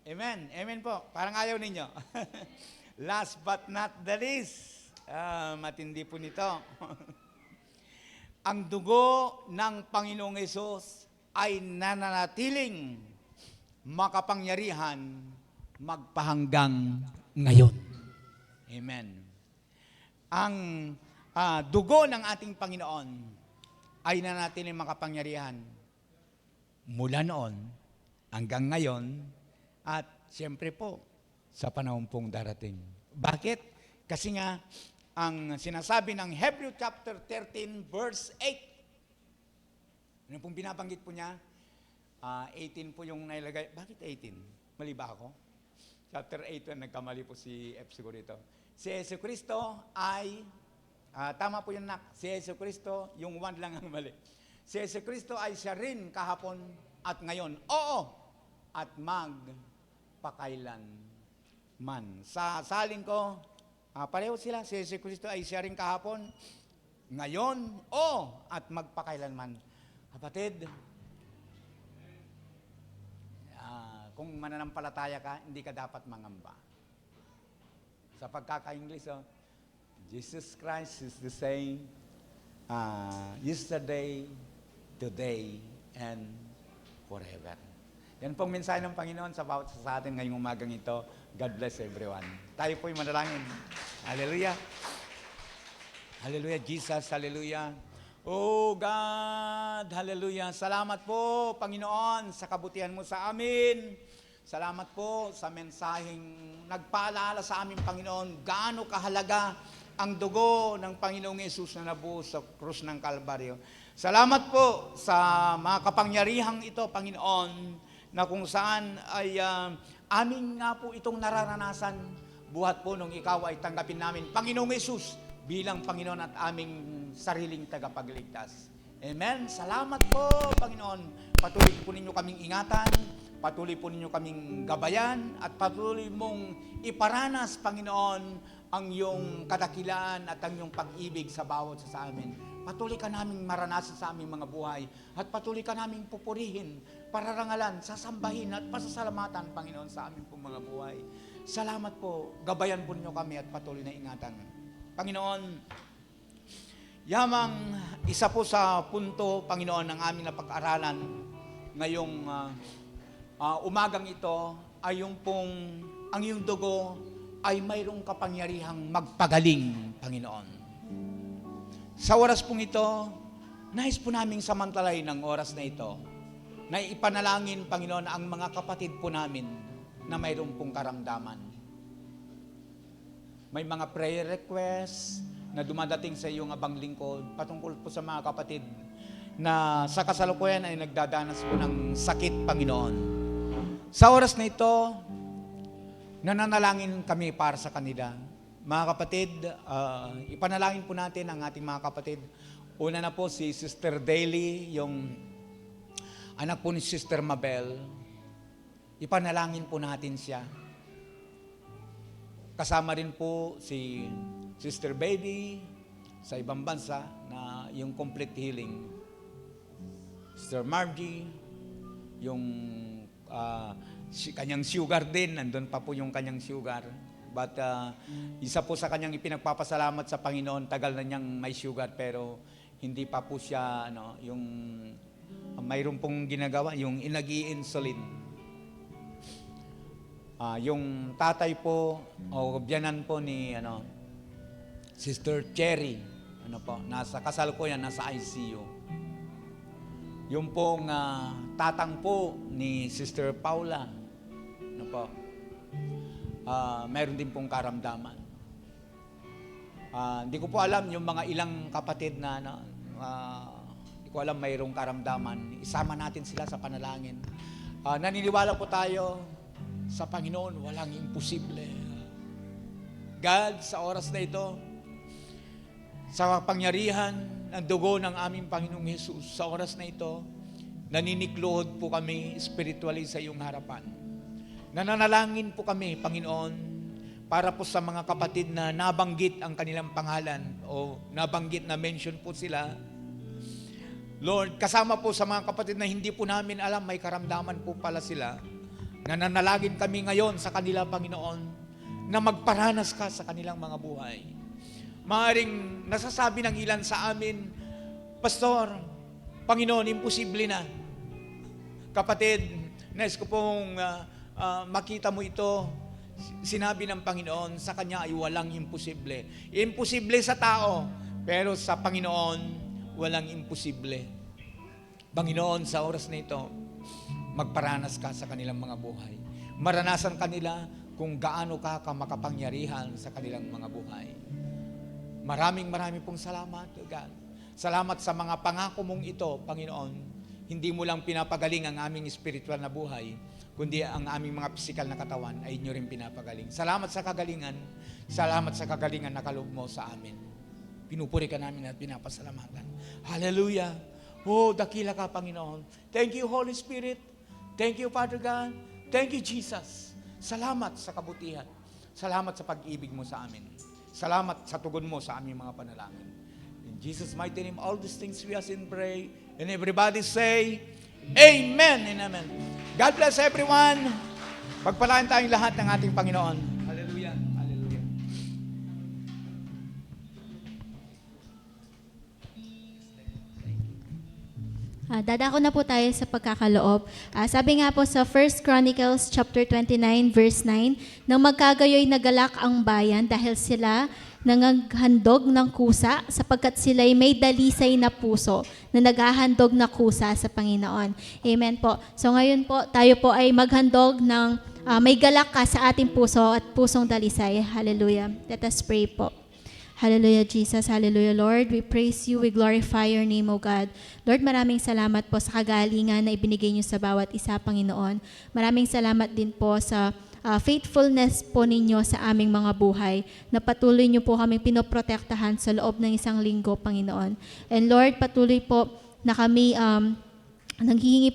Amen. Amen po. Parang ayaw ninyo. Last but not the least, matindi po nito. Ang dugo ng Panginoong Hesus ay nananatiling makapangyarihan magpahanggang ngayon. Amen. Ang dugo ng ating Panginoon ay nananatiling makapangyarihan mula noon hanggang ngayon at siyempre po sa panahon pong darating. Bakit? Kasi nga ang sinasabi ng Hebrew chapter 13 verse 8. Ano pong binabanggit po niya? 18 po yung nailagay. Bakit 18? Mali ba ako? Chapter 8, nagkamali po si F siguro ito. Si Yesu Cristo ay, tama po yun nak, si Yesu Cristo, yung 1 lang ang mali. Si Yesu Cristo ay siya rin kahapon at ngayon. Oo! At magpakailan man. Sa salin ko, pareho sila. Si Yesu Cristo ay siya rin kahapon, ngayon, at magpakailanman. Kapatid, kung mananampalataya ka, hindi ka dapat mangamba. Sa pagkaka-English, Jesus Christ is the same yesterday, today, and forever. Yan pong mensahe ng Panginoon sa bawat sa atin ngayong umagang ito. God bless everyone. Tayo po'y manalangin. Hallelujah. Hallelujah, Jesus. Hallelujah. Oh God, hallelujah. Salamat po, Panginoon, sa kabutihan mo sa amin. Salamat po sa mensaheng nagpaalala sa amin, Panginoon, gaano kahalaga ang dugo ng Panginoong Yesus na nabuhos sa krus ng Kalbaryo. Salamat po sa mga kapangyarihang ito, Panginoon, na kung saan ay amin nga po itong nararanasan buhat po nung ikaw ay tanggapin namin, Panginoong Yesus, bilang Panginoon at aming sariling tagapagligtas. Amen. Salamat po, Panginoon. Patuloy po ninyo kaming ingatan, patuloy po ninyo kaming gabayan, at patuloy mong iparanas, Panginoon, ang iyong kadakilaan at ang iyong pag-ibig sa bawat sa amin. Patuloy ka naming maranasan sa aming mga buhay, at patuloy ka naming pupurihin, pararangalan, sasambahin at pasasalamatan, Panginoon, sa aming pong mga buhay. Salamat po. Gabayan po ninyo kami at patuloy na ingatan. Panginoon, yamang isa po sa punto, Panginoon, ng aming napag-aralan ngayong umagang ito ay yung pong ang iyong dugo ay mayroong kapangyarihang magpagaling, Panginoon. Sa oras pong ito, nais po naming samantalahin ng oras na ito na ipanalangin, Panginoon, ang mga kapatid po namin na mayroong pong karamdaman. May mga prayer requests na dumadating sa iyong abang lingkod patungkol po sa mga kapatid na sa kasalukuyan ay nagdadanas po ng sakit, Panginoon. Sa oras na ito, nananalangin kami para sa kanila. Mga kapatid, ipanalangin po natin ang ating mga kapatid. Una na po si Sister Daily, yung anak po ni Sister Mabel. Ipanalangin po natin siya. Kasama rin po si Sister Baby sa ibang bansa na yung complete healing. Sister Margie, yung kanyang sugar din, nandun pa po yung kanyang sugar. But isa po sa kanyang ipinagpapasalamat sa Panginoon, tagal na niyang may sugar pero hindi pa po siya, yung mayroon pong ginagawa, yung inagi-insulin. Yung tatay po, o biyanan po ni Sister Cherry, nasa kasalukuyan, nasa ICU. Yung pong tatang po ni Sister Paula, mayroon din pong karamdaman. Hindi ko po alam yung mga ilang kapatid na hindi ko alam mayroong karamdaman. Isama natin sila sa panalangin. Naniniwala po tayo sa Panginoon, walang imposible. God, sa oras na ito, sa pangyarihan ng dugo ng aming Panginoong Hesus, sa oras na ito, naninikluhod po kami spiritually sa iyong harapan. Nananalangin po kami, Panginoon, para po sa mga kapatid na nabanggit ang kanilang pangalan o nabanggit na mention po sila. Lord, kasama po sa mga kapatid na hindi po namin alam, may karamdaman po pala sila. Nananalangin kami ngayon sa kanila, Panginoon, na magparanas ka sa kanilang mga buhay. Maaring nasasabi ng ilan sa amin, Pastor, Panginoon, imposible na. Kapatid, nais ko pong makita mo ito. Sinabi ng Panginoon, sa Kanya ay walang imposible. Imposible sa tao, pero sa Panginoon, walang imposible. Panginoon, sa oras na ito, magparanas ka sa kanilang mga buhay. Maranasan kanila kung gaano ka makapangyarihan sa kanilang mga buhay. Maraming pong salamat, God. Salamat sa mga pangako mong ito, Panginoon. Hindi mo lang pinapagaling ang aming spiritual na buhay, kundi ang aming mga pisikal na katawan ay inyo rin pinapagaling. Salamat sa kagalingan. Salamat sa kagalingan na kaloob mo sa amin. Pinupuri ka namin at pinapasalamatan. Hallelujah. Oh, dakila ka, Panginoon. Thank you, Holy Spirit. Thank you, Father God. Thank you, Jesus. Salamat sa kabutihan. Salamat sa pag-ibig mo sa amin. Salamat sa tugon mo sa aming mga panalangin. In Jesus' mighty name, all these things we ask and pray. And everybody say, Amen and Amen. God bless everyone. Pagpalain tayong lahat ng ating Panginoon. Hallelujah. Hallelujah. Dadako na po tayo sa pagkakaloob. Sabi nga po sa 1 Chronicles chapter 29 verse 9, nang magkagayoy nagalak ang bayan dahil sila nangaghandog ng kusa sapagkat sila'y may dalisay na puso na naghahandog na kusa sa Panginoon. Amen po. So ngayon po, tayo po ay maghandog ng may galak ka sa ating puso at pusong dalisay. Hallelujah. Let us pray po. Hallelujah, Jesus. Hallelujah, Lord. We praise you. We glorify your name, O God. Lord, maraming salamat po sa kagalingan na ibinigay niyo sa bawat isa, Panginoon. Maraming salamat din po sa faithfulness po ninyo sa aming mga buhay, na patuloy niyo po kaming pinoprotektahan sa loob ng isang linggo, Panginoon. And Lord, patuloy po na kami humihingi,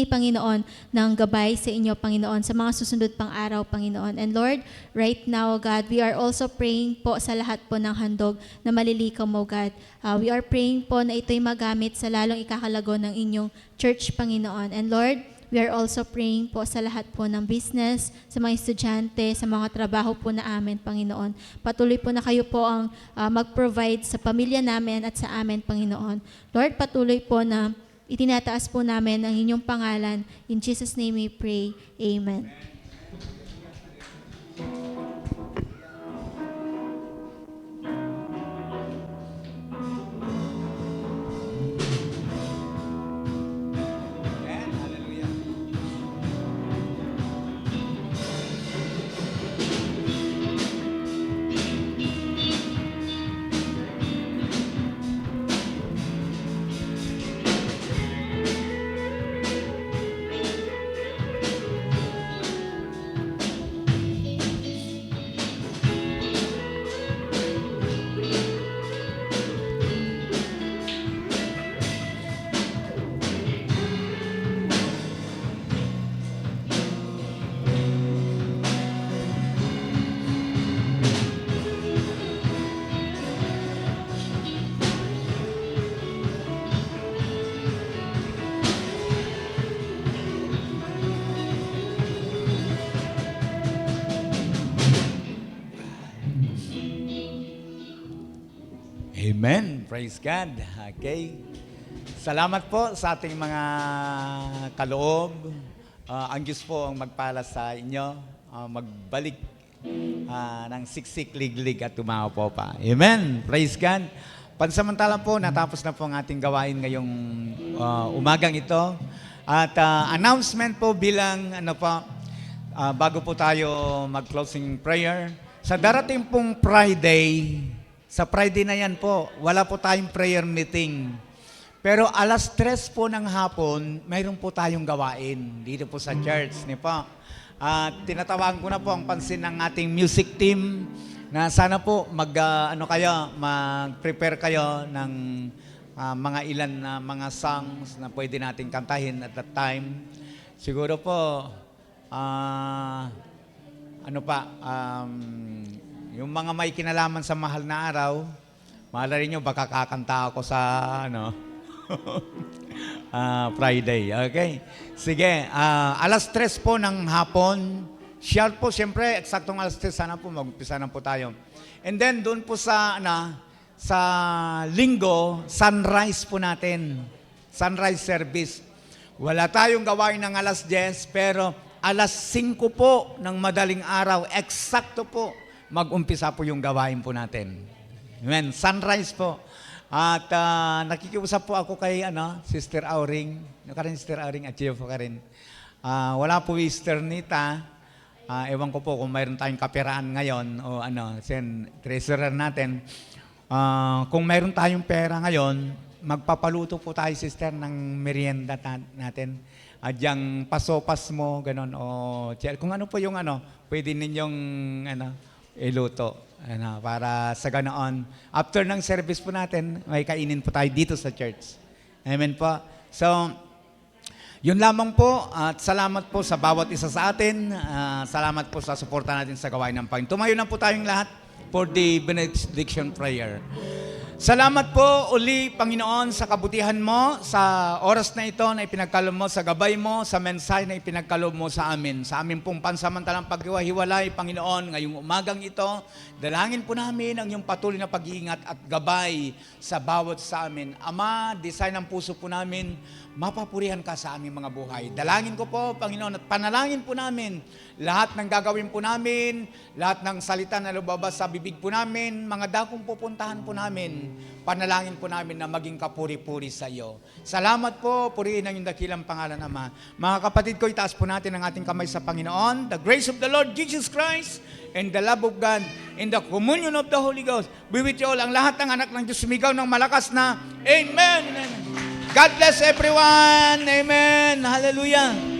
Panginoon, ng gabay sa inyo, Panginoon, sa mga susunod pang araw, Panginoon. And Lord, right now, God, we are also praying po sa lahat po ng handog na malilikom, O God. We are praying po na ito'y magamit sa lalong ikakalago ng inyong church, Panginoon. And Lord, we are also praying po sa lahat po ng business, sa mga estudyante, sa mga trabaho po na amin, Panginoon. Patuloy po na kayo po ang mag-provide sa pamilya namin at sa amin, Panginoon. Lord, patuloy po na itinataas po namin ang inyong pangalan. In Jesus' name we pray. Amen. Amen. Hallelujah. Amen. Praise God. Okay. Salamat po sa ating mga kaloob. Ang Diyos po ang magpala sa inyo. Magbalik ng siksik, liglig at tumawa po pa. Amen. Praise God. Pansamantala po, natapos na po ang ating gawain ngayong umagang ito. At announcement po bilang bago po tayo mag-closing prayer. Sa darating pong Friday, sa Friday na yan po, wala po tayong prayer meeting. Pero 3:00 po ng hapon, mayroon po tayong gawain dito po sa church. At tinatawagan ko na po ang pansin ng ating music team na sana po mag-prepare kayo ng mga ilan na mga songs na pwede nating kantahin at that time. Siguro po, yung mga may kinalaman sa mahal na araw, malay nyo, baka kakanta ako sa Friday. Okay? Sige, 3:00 po ng hapon. Share po, siyempre, eksaktong 3:00, sana po mag-umpisa na po tayo. And then, doon po sa linggo, sunrise po natin. Sunrise service. Wala tayong gawain ng 10:00, pero 5:00 po ng madaling araw, eksakto po, mag-umpisa po yung gawain po natin. Amen. Sunrise po. At nakikiusap po ako kay Sister Auring. Sister Auring at Chio po ka rin. Wala po Sister Nita. Ewan ko po kung mayroon tayong kapiraan ngayon o treasurer natin. Kung mayroon tayong pera ngayon, magpapaluto po tayo, Sister, ng merienda natin. At yung pasopas mo, ganon, kung ano po yung pwede ninyong iluto. Para sa ganoon, after ng service po natin, may kainin po tayo dito sa church. Amen po. So, yun lamang po at salamat po sa bawat isa sa atin. Salamat po sa suporta natin sa gawain ng Panginoon. Tumayo na po tayong lahat for the benediction prayer. Salamat po uli, Panginoon, sa kabutihan mo, sa oras na ito na ipinagkaloob mo, sa gabay mo, sa mensahe na ipinagkaloob mo sa amin. Sa amin pong pansamantalang paghiwa-hiwalay, Panginoon, ngayong umagang ito, dalangin po namin ang iyong patuloy na pag-iingat at gabay sa bawat sa amin. Ama, design ng puso po namin, mapapurihan ka sa aming mga buhay. Dalangin ko po, Panginoon, at panalangin po namin lahat ng gagawin po namin, lahat ng salita na lumabas sa bibig po namin, mga dakong pupuntahan po namin, panalangin po namin na maging kapuri-puri sa iyo. Salamat po, purihin ang iyong dakilang pangalan, Ama. Mga kapatid ko, itaas po natin ang ating kamay sa Panginoon. The grace of the Lord Jesus Christ and the love of God and the communion of the Holy Ghost be with you all. Ang lahat ng anak ng Diyos sumigaw ng malakas na Amen. Amen. God bless everyone. Amen. Hallelujah.